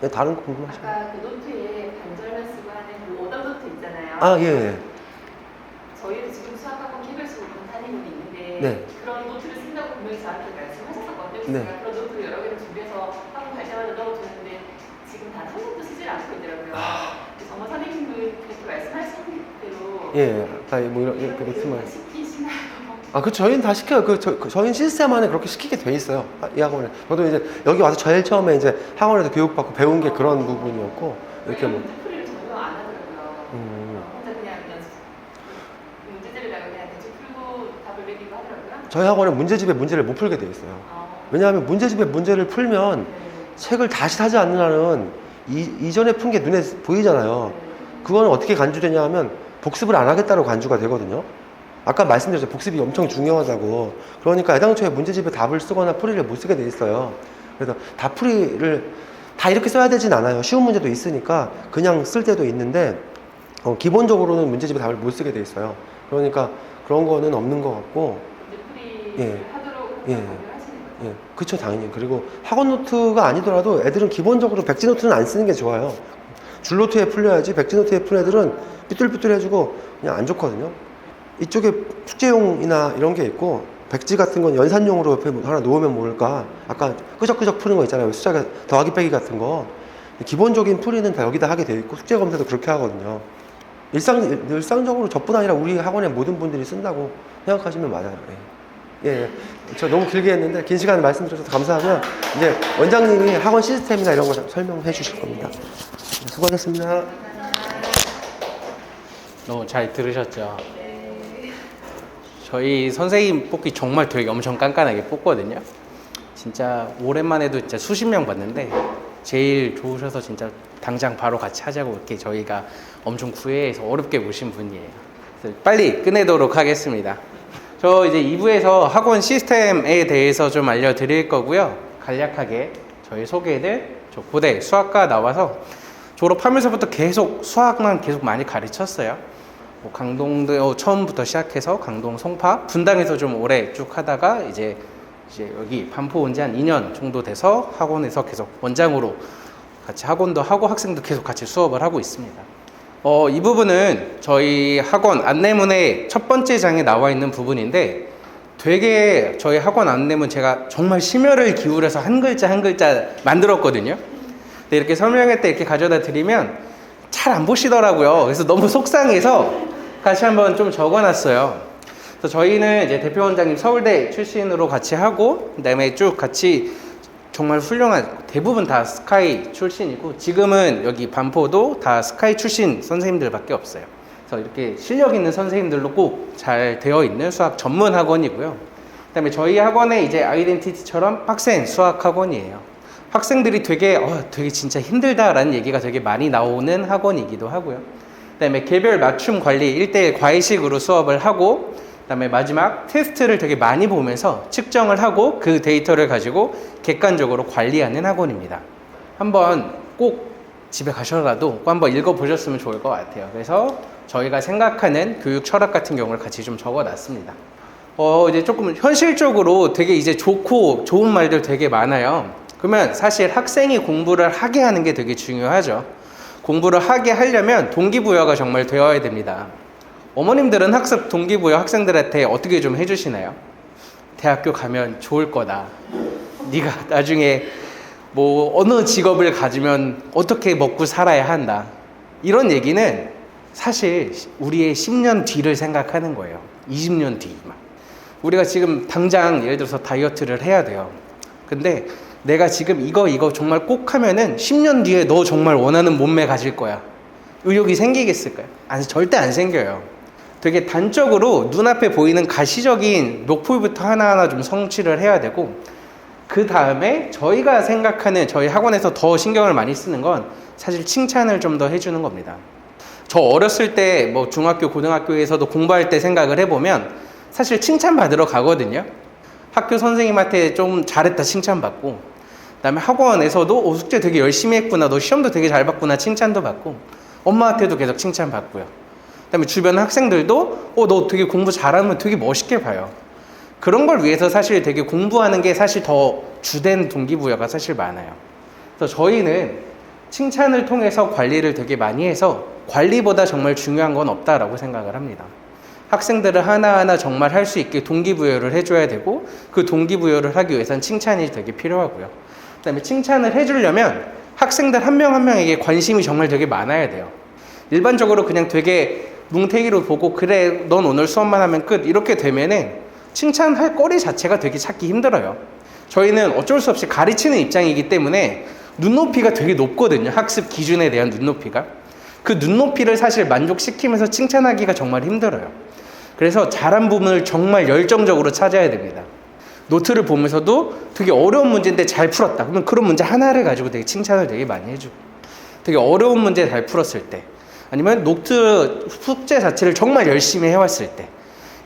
예. 다른 거 궁금하시면
아까 그 노트에 반절만 쓰고 하는 그 오답 노트 있잖아요.
아, 예.
저희도 지금 수학학원 개별식으로 다니고 있는데
네.
그런 노트를 쓴다고 분명히 저한테 말씀하셨었거든요. 그래서
네.
제가 그런 노트를 여러 개를 준비해서 학원 갈 때마다 넣어두는데 지금 단 한 번도 쓰질 않고 있더라고요. 정말 선생님도 그렇게 말씀하신 대로
예. 아까 뭐 이렇게 노트만.
시키시나요?
아, 저희는 다 시켜요. 저희는 시스템 안에 그렇게 시키게 돼 있어요. 이 학원에. 저도 이제 여기 와서 제일 처음에 이제 학원에서 교육받고 배운 게 그런 부분이었고, 이렇게 뭐.
문제풀이를 전혀 안 하더라고요. 혼자 그냥 문제들을 내가 그냥 대충 풀고 답을 내기도 하더라고요.
저희 학원은 문제집에 문제를 못 풀게 돼 있어요. 왜냐하면 문제집에 문제를 풀면 책을 다시 사지 않는 한은 이전에 푼 게 눈에 보이잖아요. 그거는 어떻게 간주되냐 하면 복습을 안 하겠다고 간주가 되거든요. 아까 말씀드렸죠. 복습이 엄청 중요하다고. 그러니까 애당초에 문제집에 답을 쓰거나 풀이를 못 쓰게 돼 있어요. 그래서 풀이를 다 이렇게 써야 되진 않아요. 쉬운 문제도 있으니까 그냥 쓸 때도 있는데 기본적으로는 문제집에 답을 못 쓰게 돼 있어요. 그러니까 그런 거는 없는 것 같고.
문제풀이를
예.
하도록
예.
하시는 거죠?
예, 그쵸, 당연히. 그리고 학원 노트가 아니더라도 애들은 기본적으로 백지 노트는 안 쓰는 게 좋아요. 줄 노트에 풀려야지 백지 노트에 푼 애들은 삐뚤삐뚤 해주고 그냥 안 좋거든요. 이쪽에 숙제용이나 이런 게 있고 백지 같은 건 연산용으로 옆에 하나 놓으면 모를까. 아까 끄적끄적 푸는 거 있잖아요. 숫자가 더하기 빼기 같은 거. 기본적인 풀이는 다 여기다 하게 돼 있고 숙제 검사도 그렇게 하거든요. 일상적으로 저뿐 아니라 우리 학원의 모든 분들이 쓴다고 생각하시면 맞아요. 예. 저 너무 길게 했는데 긴 시간 말씀드려서 감사하고요. 이제 원장님이 학원 시스템이나 이런 거 설명해 주실 겁니다. 수고하셨습니다.
너무 잘 들으셨죠? 저희 선생님 뽑기 정말 되게 엄청 깐깐하게 뽑거든요. 진짜 오랜만에도 진짜 수십 명 봤는데 제일 좋으셔서 진짜 당장 바로 같이 하자고 이렇게 저희가 엄청 구애해서 어렵게 모신 분이에요. 그래서 빨리 끝내도록 하겠습니다. 저 이제 2부에서 학원 시스템에 대해서 좀 알려드릴 거고요. 간략하게 저희 소개를 저 고대 수학과 나와서 졸업하면서부터 계속 수학만 계속 많이 가르쳤어요. 뭐 강동도 처음부터 시작해서 강동, 송파, 분당에서 좀 오래 쭉 하다가 이제 여기 반포 온 지 한 2년 정도 돼서 학원에서 계속 원장으로 같이 학원도 하고 학생도 계속 같이 수업을 하고 있습니다. 이 부분은 저희 학원 안내문의 첫 번째 장에 나와 있는 부분인데 되게 저희 학원 안내문 제가 정말 심혈을 기울여서 한 글자 한 글자 만들었거든요. 근데 이렇게 설명할 때 이렇게 가져다 드리면 잘 안 보시더라고요. 그래서 너무 속상해서 같이 한번 좀 적어놨어요. 그래서 저희는 이제 대표 원장님 서울대 출신으로 같이 하고 그다음에 쭉 같이 정말 훌륭한 대부분 다 스카이 출신이고 지금은 여기 반포도 다 스카이 출신 선생님들밖에 없어요. 그래서 이렇게 실력 있는 선생님들로 꼭 잘 되어 있는 수학 전문 학원이고요. 그다음에 저희 학원의 이제 아이덴티티처럼 빡센 수학 학원이에요. 학생들이 되게 진짜 힘들다라는 얘기가 되게 많이 나오는 학원이기도 하고요. 그다음에 개별 맞춤 관리 1대1 과외식으로 수업을 하고 그다음에 마지막 테스트를 되게 많이 보면서 측정을 하고 그 데이터를 가지고 객관적으로 관리하는 학원입니다. 한번 꼭 집에 가셔라도 꼭 한번 읽어보셨으면 좋을 것 같아요. 그래서 저희가 생각하는 교육 철학 같은 경우를 같이 좀 적어놨습니다. 이제 조금 현실적으로 되게 이제 좋고 좋은 말들 되게 많아요. 그러면 사실 학생이 공부를 하게 하는 게 되게 중요하죠. 공부를 하게 하려면 동기부여가 정말 되어야 됩니다. 어머님들은 학습 동기부여 학생들한테 어떻게 좀 해주시나요? 대학교 가면 좋을 거다. 네가 나중에 뭐 어느 직업을 가지면 어떻게 먹고 살아야 한다. 이런 얘기는 사실 우리의 10년 뒤를 생각하는 거예요. 20년 뒤만. 우리가 지금 당장 예를 들어서 다이어트를 해야 돼요. 근데 내가 지금 이거 정말 꼭 하면은 10년 뒤에 너 정말 원하는 몸매 가질 거야. 의욕이 생기겠을까요? 절대 안 생겨요. 되게 단적으로 눈앞에 보이는 가시적인 목표부터 하나하나 좀 성취를 해야 되고 그 다음에 저희가 생각하는 저희 학원에서 더 신경을 많이 쓰는 건 사실 칭찬을 좀 더 해주는 겁니다. 저 어렸을 때 뭐 중학교, 고등학교에서도 공부할 때 생각을 해보면 사실 칭찬받으러 가거든요. 학교 선생님한테 좀 잘했다 칭찬받고 그다음에 학원에서도 숙제 되게 열심히 했구나, 너 시험도 되게 잘 봤구나 칭찬도 받고 엄마한테도 계속 칭찬받고요. 그다음에 주변 학생들도 너 되게 공부 잘하면 되게 멋있게 봐요. 그런 걸 위해서 사실 되게 공부하는 게 사실 더 주된 동기부여가 사실 많아요. 그래서 저희는 칭찬을 통해서 관리를 되게 많이 해서 관리보다 정말 중요한 건 없다라고 생각을 합니다. 학생들을 하나하나 정말 할 수 있게 동기부여를 해줘야 되고 그 동기부여를 하기 위해서는 칭찬이 되게 필요하고요. 그 다음에 칭찬을 해주려면 학생들 한 명 한 명에게 관심이 정말 되게 많아야 돼요. 일반적으로 그냥 되게 뭉태기로 보고 그래 넌 오늘 수업만 하면 끝 이렇게 되면은 칭찬할 거리 자체가 되게 찾기 힘들어요. 저희는 어쩔 수 없이 가르치는 입장이기 때문에 눈높이가 되게 높거든요. 학습 기준에 대한 눈높이가. 그 눈높이를 사실 만족시키면서 칭찬하기가 정말 힘들어요. 그래서 잘한 부분을 정말 열정적으로 찾아야 됩니다. 노트를 보면서도 되게 어려운 문제인데 잘 풀었다. 그러면 그런 문제 하나를 가지고 되게 칭찬을 되게 많이 해주고 되게 어려운 문제 잘 풀었을 때 아니면 노트 숙제 자체를 정말 열심히 해왔을 때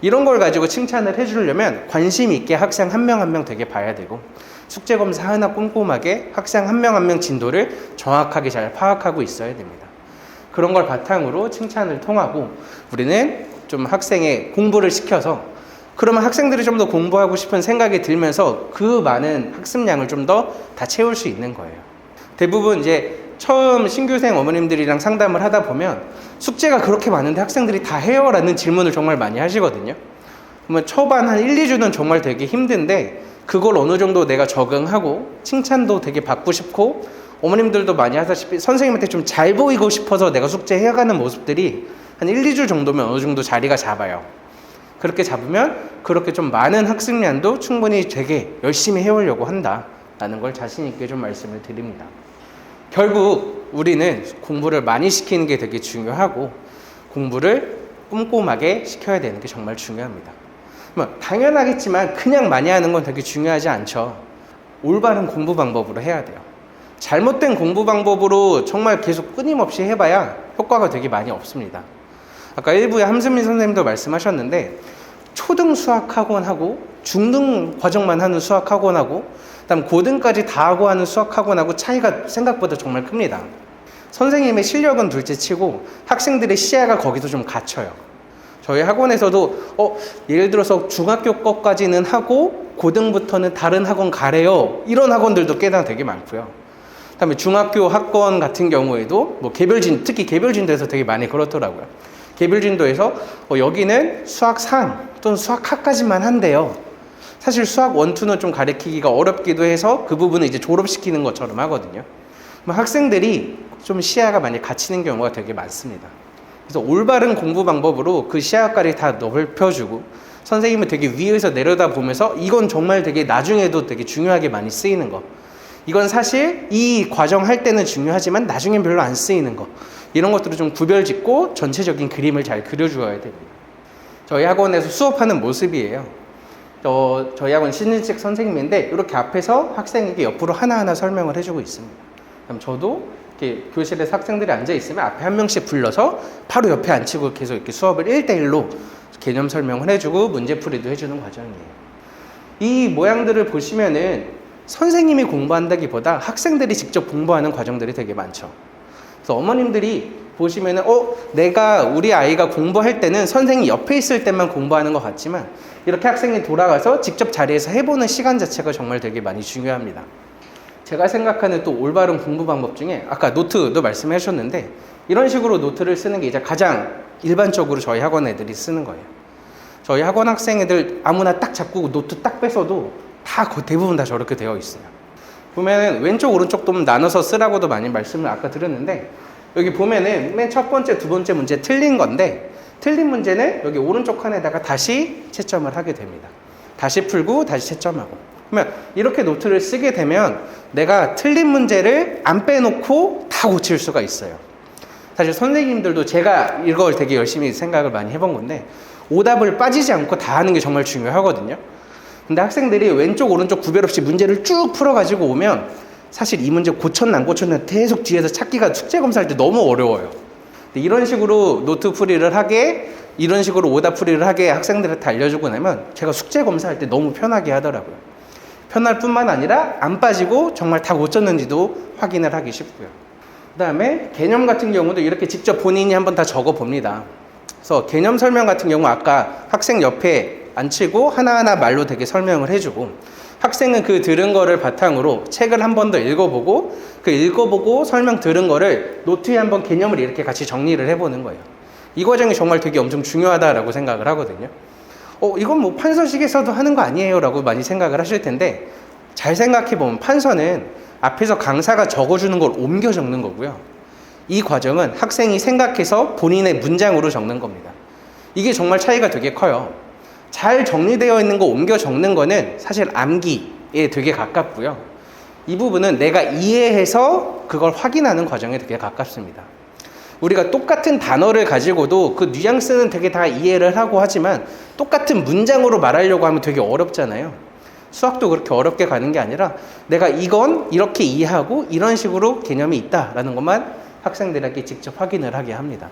이런 걸 가지고 칭찬을 해주려면 관심 있게 학생 한 명 한 명 되게 봐야 되고 숙제 검사 하나 꼼꼼하게 학생 한 명 한 명 진도를 정확하게 잘 파악하고 있어야 됩니다. 그런 걸 바탕으로 칭찬을 통하고 우리는 좀 학생의 공부를 시켜서 그러면 학생들이 좀 더 공부하고 싶은 생각이 들면서 그 많은 학습량을 좀 더 다 채울 수 있는 거예요. 대부분 이제 처음 신규생 어머님들이랑 상담을 하다 보면 숙제가 그렇게 많은데 학생들이 다 해요? 라는 질문을 정말 많이 하시거든요. 그러면 초반 한 1, 2주는 정말 되게 힘든데 그걸 어느 정도 내가 적응하고 칭찬도 되게 받고 싶고 어머님들도 많이 하다시피 선생님한테 좀 잘 보이고 싶어서 내가 숙제 해가는 모습들이 한 1, 2주 정도면 어느 정도 자리가 잡아요. 그렇게 잡으면 그렇게 좀 많은 학습량도 충분히 되게 열심히 해오려고 한다라는 걸 자신 있게 좀 말씀을 드립니다. 결국 우리는 공부를 많이 시키는 게 되게 중요하고 공부를 꼼꼼하게 시켜야 되는 게 정말 중요합니다. 당연하겠지만 그냥 많이 하는 건 되게 중요하지 않죠. 올바른 공부 방법으로 해야 돼요. 잘못된 공부 방법으로 정말 계속 끊임없이 해봐야 효과가 되게 많이 없습니다. 아까 1부에 함수민 선생님도 말씀하셨는데 초등 수학학원하고 중등 과정만 하는 수학학원하고 그다음 고등까지 다 하고 하는 수학학원하고 차이가 생각보다 정말 큽니다. 선생님의 실력은 둘째치고 학생들의 시야가 거기서 좀 갇혀요. 저희 학원에서도 예를 들어서 중학교 거까지는 하고 고등부터는 다른 학원 가래요. 이런 학원들도 꽤나 되게 많고요. 그다음에 중학교 학원 같은 경우에도 뭐 특히 개별진도에서 되게 많이 그렇더라고요. 개별진도에서 여기는 수학 3 또는 수학 하까지만 한대요. 사실 수학 1, 2는 좀 가르치기가 어렵기도 해서 그 부분을 이제 졸업시키는 것처럼 하거든요. 학생들이 좀 시야가 많이 갇히는 경우가 되게 많습니다. 그래서 올바른 공부 방법으로 그 시야까지 다 넓혀주고 선생님은 되게 위에서 내려다 보면서 이건 정말 되게 나중에도 되게 중요하게 많이 쓰이는 거, 이건 사실 이 과정 할 때는 중요하지만 나중엔 별로 안 쓰이는 거, 이런 것들을 좀 구별짓고 전체적인 그림을 잘 그려주어야 됩니다. 저희 학원에서 수업하는 모습이에요. 저희 학원 신인식 선생님인데 이렇게 앞에서 학생에게 옆으로 하나하나 설명을 해주고 있습니다. 그럼 저도 이렇게 교실에 학생들이 앉아 있으면 앞에 한 명씩 불러서 바로 옆에 앉히고 계속 이렇게 수업을 1대1로 개념 설명을 해주고 문제풀이도 해주는 과정이에요. 이 모양들을 보시면은 선생님이 공부한다기보다 학생들이 직접 공부하는 과정들이 되게 많죠. 그래서 어머님들이 보시면은 우리 아이가 공부할 때는 선생님이 옆에 있을 때만 공부하는 것 같지만 이렇게 학생이 돌아가서 직접 자리에서 해보는 시간 자체가 정말 되게 많이 중요합니다. 제가 생각하는 또 올바른 공부 방법 중에 아까 노트도 말씀해 주셨는데 이런 식으로 노트를 쓰는 게 이제 가장 일반적으로 저희 학원 애들이 쓰는 거예요. 저희 학원 학생 애들 아무나 딱 잡고 노트 딱 뺏어도 대부분 다 저렇게 되어 있어요. 보면은 왼쪽 오른쪽 좀 나눠서 쓰라고도 많이 말씀을 아까 드렸는데 여기 보면은 맨 첫 번째 두 번째 문제 틀린 건데 틀린 문제는 여기 오른쪽 칸에다가 다시 채점을 하게 됩니다. 다시 풀고 다시 채점하고. 그러면 이렇게 노트를 쓰게 되면 내가 틀린 문제를 안 빼놓고 다 고칠 수가 있어요. 사실 선생님들도 제가 이걸 되게 열심히 생각을 많이 해본 건데 오답을 빠지지 않고 다 하는 게 정말 중요하거든요. 근데 학생들이 왼쪽 오른쪽 구별 없이 문제를 쭉 풀어가지고 오면 사실 이 문제 고쳤나 안 고쳤나 계속 뒤에서 찾기가 숙제 검사할 때 너무 어려워요. 근데 이런 식으로 노트 풀이를 하게, 이런 식으로 오답 풀이를 하게 학생들한테 알려주고 나면 제가 숙제 검사할 때 너무 편하게 하더라고요. 편할 뿐만 아니라 안 빠지고 정말 다 고쳤는지도 확인을 하기 쉽고요. 그 다음에 개념 같은 경우도 이렇게 직접 본인이 한번 다 적어 봅니다. 그래서 개념 설명 같은 경우 아까 학생 옆에 앉히고 하나하나 말로 되게 설명을 해주고 학생은 그 들은 거를 바탕으로 책을 한 번 더 읽어보고 그 읽어보고 설명 들은 거를 노트에 한번 개념을 이렇게 같이 정리를 해보는 거예요. 이 과정이 정말 되게 엄청 중요하다라고 생각을 하거든요. 이건 뭐 판서식에서도 하는 거 아니에요 라고 많이 생각을 하실 텐데 잘 생각해보면 판서는 앞에서 강사가 적어주는 걸 옮겨 적는 거고요. 이 과정은 학생이 생각해서 본인의 문장으로 적는 겁니다. 이게 정말 차이가 되게 커요. 잘 정리되어 있는 거 옮겨 적는 거는 사실 암기에 되게 가깝고요. 이 부분은 내가 이해해서 그걸 확인하는 과정에 되게 가깝습니다. 우리가 똑같은 단어를 가지고도 그 뉘앙스는 되게 다 이해를 하고 하지만 똑같은 문장으로 말하려고 하면 되게 어렵잖아요. 수학도 그렇게 어렵게 가는 게 아니라 내가 이건 이렇게 이해하고 이런 식으로 개념이 있다라는 것만 학생들에게 직접 확인을 하게 합니다.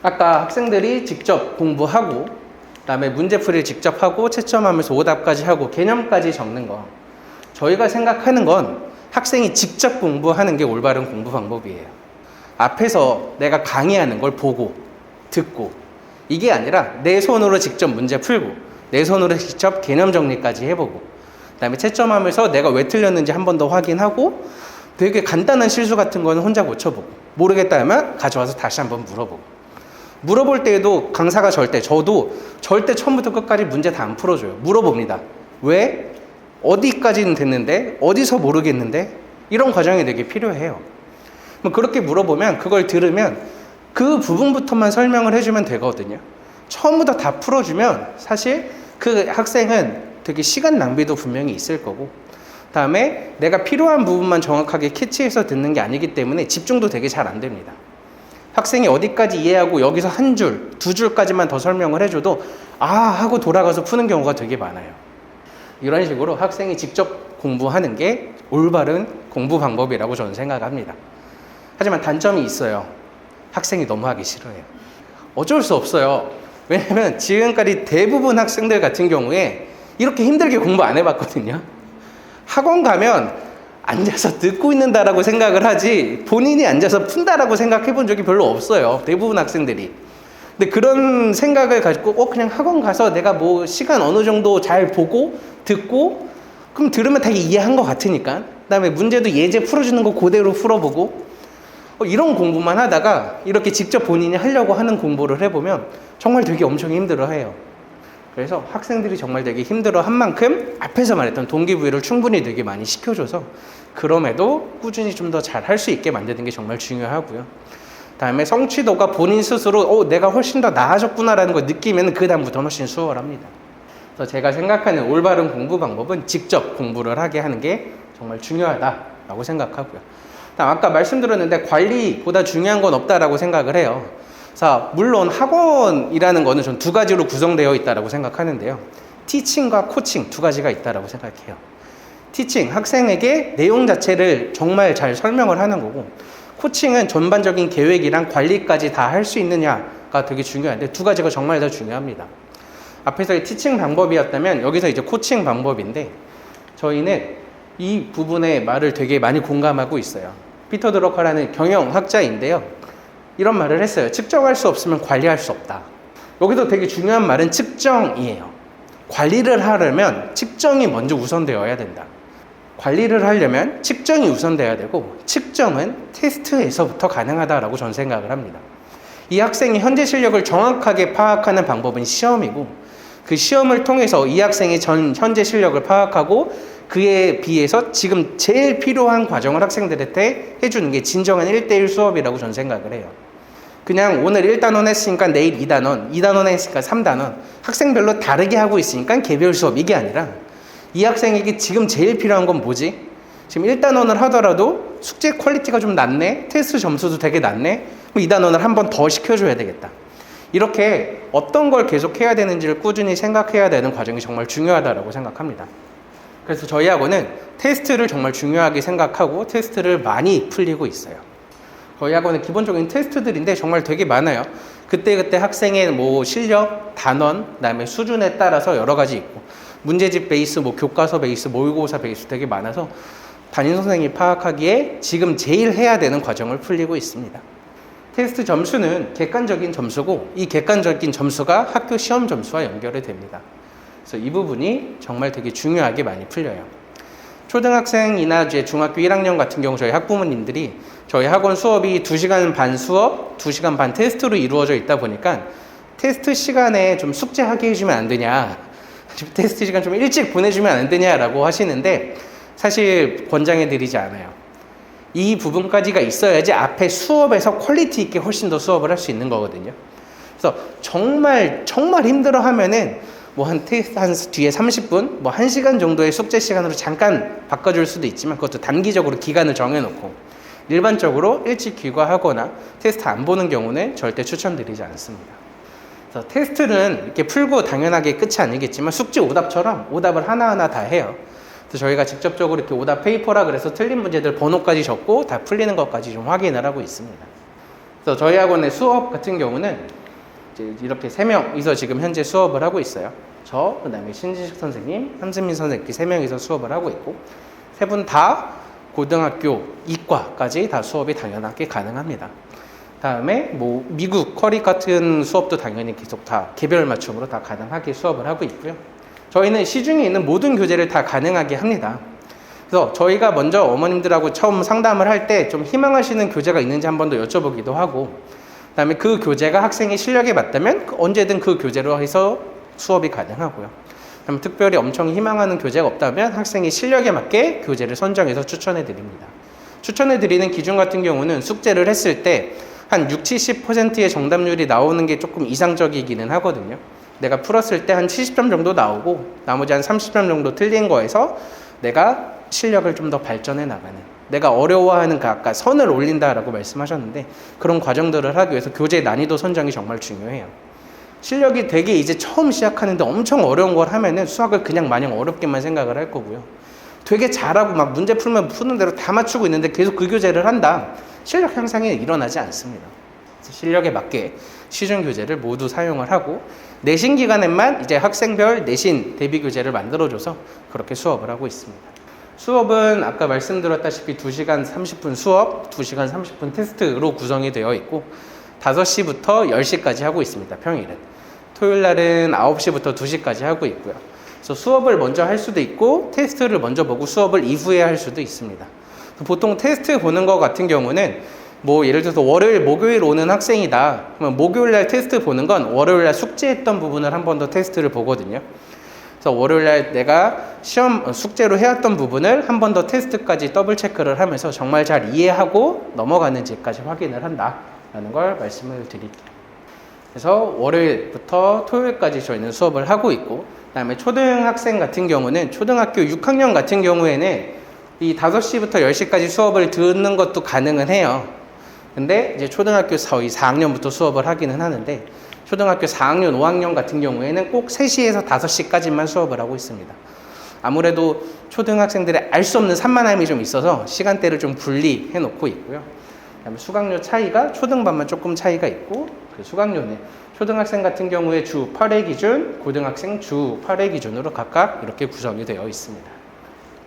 아까 학생들이 직접 공부하고 그다음에 문제풀이를 직접 하고 채점하면서 오답까지 하고 개념까지 적는 거, 저희가 생각하는 건 학생이 직접 공부하는 게 올바른 공부 방법이에요. 앞에서 내가 강의하는 걸 보고 듣고 이게 아니라 내 손으로 직접 문제 풀고 내 손으로 직접 개념 정리까지 해보고 그다음에 채점하면서 내가 왜 틀렸는지 한 번 더 확인하고 되게 간단한 실수 같은 거는 혼자 고쳐보고 모르겠다 하면 가져와서 다시 한번 물어볼 때에도 강사가 저도 절대 처음부터 끝까지 문제 다 안 풀어줘요. 물어봅니다. 왜? 어디까지는 됐는데? 어디서 모르겠는데? 이런 과정이 되게 필요해요. 그렇게 물어보면 그걸 들으면 그 부분부터만 설명을 해주면 되거든요. 처음부터 다 풀어주면 사실 그 학생은 되게 시간 낭비도 분명히 있을 거고 다음에 내가 필요한 부분만 정확하게 캐치해서 듣는 게 아니기 때문에 집중도 되게 잘 안 됩니다. 학생이 어디까지 이해하고 여기서 한 줄, 두 줄까지만 더 설명을 해줘도 하고 돌아가서 푸는 경우가 되게 많아요. 이런 식으로 학생이 직접 공부하는 게 올바른 공부 방법이라고 저는 생각합니다. 하지만 단점이 있어요. 학생이 너무 하기 싫어해요. 어쩔 수 없어요. 왜냐면 지금까지 대부분 학생들 같은 경우에 이렇게 힘들게 공부 안 해봤거든요. 학원 가면 앉아서 듣고 있는다라고 생각을 하지 본인이 앉아서 푼다라고 생각해 본 적이 별로 없어요. 대부분 학생들이. 근데 그런 생각을 가지고 그냥 학원 가서 내가 뭐 시간 어느 정도 잘 보고 듣고 그럼 들으면 다 이해한 것 같으니까 그다음에 문제도 예제 풀어주는 거 그대로 풀어보고 이런 공부만 하다가 이렇게 직접 본인이 하려고 하는 공부를 해보면 정말 되게 엄청 힘들어해요. 그래서 학생들이 정말 되게 힘들어한 만큼 앞에서 말했던 동기부여를 충분히 되게 많이 시켜줘서 그럼에도 꾸준히 좀 더 잘 할 수 있게 만드는 게 정말 중요하고요. 다음에 성취도가 본인 스스로 내가 훨씬 더 나아졌구나라는 걸 느끼면 그 다음부터는 훨씬 수월합니다. 그래서 제가 생각하는 올바른 공부 방법은 직접 공부를 하게 하는 게 정말 중요하다라고 생각하고요. 다음 아까 말씀드렸는데 관리보다 중요한 건 없다라고 생각을 해요. 자, 물론 학원이라는 거는 전 두 가지로 구성되어 있다라고 생각하는데요. 티칭과 코칭 두 가지가 있다라고 생각해요. 티칭, 학생에게 내용 자체를 정말 잘 설명을 하는 거고, 코칭은 전반적인 계획이랑 관리까지 다 할 수 있느냐가 되게 중요한데 두 가지가 정말 다 중요합니다. 앞에서의 티칭 방법이었다면 여기서 이제 코칭 방법인데 저희는 이 부분에 말을 되게 많이 공감하고 있어요. 피터 드러커라는 경영학자인데요. 이런 말을 했어요. 측정할 수 없으면 관리할 수 없다. 여기서 되게 중요한 말은 측정이에요. 관리를 하려면 측정이 먼저 우선되어야 된다. 관리를 하려면 측정이 우선돼야 되고 측정은 테스트에서부터 가능하다라고 저는 생각을 합니다. 이 학생이 현재 실력을 정확하게 파악하는 방법은 시험이고 그 시험을 통해서 이 학생의 현재 실력을 파악하고 그에 비해서 지금 제일 필요한 과정을 학생들한테 해주는 게 진정한 1대1 수업이라고 저는 생각을 해요. 그냥 오늘 1단원 했으니까 내일 2단원, 2단원 했으니까 3단원 학생별로 다르게 하고 있으니까 개별 수업 이게 아니라 이 학생에게 지금 제일 필요한 건 뭐지? 지금 1단원을 하더라도 숙제 퀄리티가 좀 낮네? 테스트 점수도 되게 낮네? 그럼 2단원을 한 번 더 시켜줘야 되겠다. 이렇게 어떤 걸 계속 해야 되는지를 꾸준히 생각해야 되는 과정이 정말 중요하다고 생각합니다. 그래서 저희 학원은 테스트를 정말 중요하게 생각하고 테스트를 많이 풀리고 있어요. 저희 학원은 기본적인 테스트들인데 정말 되게 많아요. 그때그때 학생의 뭐 실력, 단원, 그다음에 수준에 따라서 여러 가지 있고 문제집 베이스, 뭐 교과서 베이스, 모의고사 베이스 되게 많아서 담임 선생님이 파악하기에 지금 제일 해야 되는 과정을 풀리고 있습니다. 테스트 점수는 객관적인 점수고 이 객관적인 점수가 학교 시험 점수와 연결이 됩니다. 그래서 이 부분이 정말 되게 중요하게 많이 풀려요. 초등학생이나 이제 중학교 1학년 같은 경우 저희 학부모님들이 저희 학원 수업이 2시간 반 수업, 2시간 반 테스트로 이루어져 있다 보니까 테스트 시간에 좀 숙제하게 해주면 안 되냐, 테스트 시간 좀 일찍 보내주면 안 되냐라고 하시는데 사실 권장해드리지 않아요. 이 부분까지가 있어야지 앞에 수업에서 퀄리티 있게 훨씬 더 수업을 할 수 있는 거거든요. 그래서 정말 힘들어하면은 뭐 한 테스트 한 뒤에 30분, 뭐 1시간 정도의 숙제 시간으로 잠깐 바꿔줄 수도 있지만 그것도 단기적으로 기간을 정해놓고 일반적으로 일찍 귀가하거나 테스트 안 보는 경우는 절대 추천드리지 않습니다. 그래서 테스트는 이렇게 풀고 당연하게 끝이 아니겠지만 숙제 오답처럼 오답을 하나하나 다 해요. 그래서 저희가 직접적으로 이렇게 오답 페이퍼라 그래서 틀린 문제들 번호까지 적고 다 풀리는 것까지 좀 확인을 하고 있습니다. 그래서 저희 학원의 수업 같은 경우는 이제 이렇게 3명이서 지금 현재 수업을 하고 있어요. 저, 그 다음에 신지식 선생님, 함승민 선생님 이렇게 3명이서 수업을 하고 있고 3분 다 고등학교 이과까지 다 수업이 당연하게 가능합니다. 다음에 뭐 미국 커리 같은 수업도 당연히 계속 다 개별 맞춤으로 다 가능하게 수업을 하고 있고요. 저희는 시중에 있는 모든 교재를 다 가능하게 합니다. 그래서 저희가 먼저 어머님들하고 처음 상담을 할 때 좀 희망하시는 교재가 있는지 한 번 더 여쭤보기도 하고 그다음에 그 교재가 학생의 실력에 맞다면 언제든 그 교재로 해서 수업이 가능하고요. 그다음에 특별히 엄청 희망하는 교재가 없다면 학생의 실력에 맞게 교재를 선정해서 추천해 드립니다. 추천해 드리는 기준 같은 경우는 숙제를 했을 때 한 60-70%의 정답률이 나오는 게 조금 이상적이기는 하거든요. 내가 풀었을 때 한 70점 정도 나오고 나머지 한 30점 정도 틀린 거에서 내가 실력을 좀 더 발전해 나가는, 내가 어려워하는 그 아까 선을 올린다라고 말씀하셨는데 그런 과정들을 하기 위해서 교재 난이도 선정이 정말 중요해요. 실력이 되게 이제 처음 시작하는데 엄청 어려운 걸 하면은 수학을 그냥 마냥 어렵게만 생각을 할 거고요. 되게 잘하고 막 문제 풀면 푸는 대로 다 맞추고 있는데 계속 그 교재를 한다. 실력 향상이 일어나지 않습니다. 실력에 맞게 시중 교재를 모두 사용을 하고 내신 기간에만 이제 학생별 내신 대비 교재를 만들어줘서 그렇게 수업을 하고 있습니다. 수업은 아까 말씀드렸다시피 2시간 30분 수업, 2시간 30분 테스트로 구성이 되어 있고 5시부터 10시까지 하고 있습니다. 평일은. 토요일 날은 9시부터 2시까지 하고 있고요. 그래서 수업을 먼저 할 수도 있고 테스트를 먼저 보고 수업을 이후에 할 수도 있습니다. 보통 테스트 보는 것 같은 경우는 뭐 예를 들어서 월요일, 목요일 오는 학생이다. 그러면 목요일 날 테스트 보는 건 월요일 날 숙제했던 부분을 한 번 더 테스트를 보거든요. 그래서 월요일 날 내가 시험 숙제로 해왔던 부분을 한 번 더 테스트까지 더블 체크를 하면서 정말 잘 이해하고 넘어가는지까지 확인을 한다라는 걸 말씀을 드릴게요. 그래서 월요일부터 토요일까지 저희는 수업을 하고 있고, 그다음에 초등학생 같은 경우는 초등학교 6학년 같은 경우에는 이 5시부터 10시까지 수업을 듣는 것도 가능은 해요. 근데 이제 초등학교 4학년부터 수업을 하기는 하는데 초등학교 4학년, 5학년 같은 경우에는 꼭 3시에서 5시까지만 수업을 하고 있습니다. 아무래도 초등학생들의 알 수 없는 산만함이 좀 있어서 시간대를 좀 분리해 놓고 있고요. 그다음에 수강료 차이가 초등반만 조금 차이가 있고, 그 수강료는 초등학생 같은 경우에 주 8회 기준, 고등학생 주 8회 기준으로 각각 이렇게 구성이 되어 있습니다.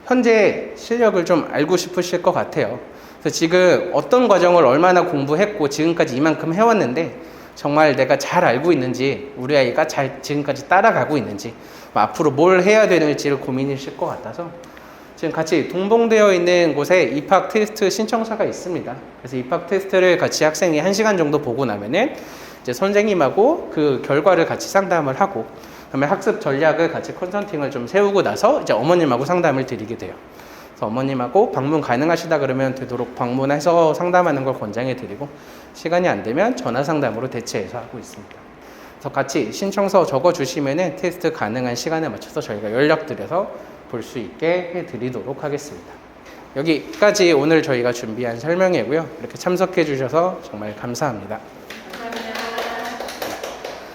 현재 실력을 좀 알고 싶으실 것 같아요. 그래서 지금 어떤 과정을 얼마나 공부했고 지금까지 이만큼 해왔는데 정말 내가 잘 알고 있는지, 우리 아이가 잘 지금까지 따라가고 있는지, 앞으로 뭘 해야 되는지를 고민이실 것 같아서 지금 같이 동봉되어 있는 곳에 입학 테스트 신청서가 있습니다. 그래서 입학 테스트를 같이 학생이 1시간 정도 보고 나면은 이제 선생님하고 그 결과를 같이 상담을 하고, 그다음에 학습 전략을 같이 컨설팅을 좀 세우고 나서 이제 어머님하고 상담을 드리게 돼요. 그래서 어머님하고 방문 가능하시다 그러면 되도록 방문해서 상담하는 걸 권장해 드리고, 시간이 안 되면 전화 상담으로 대체해서 하고 있습니다. 그래서 같이 신청서 적어 주시면은 테스트 가능한 시간에 맞춰서 저희가 연락드려서 볼 수 있게 해 드리도록 하겠습니다. 여기까지 오늘 저희가 준비한 설명이고요. 이렇게 참석해 주셔서 정말 감사합니다.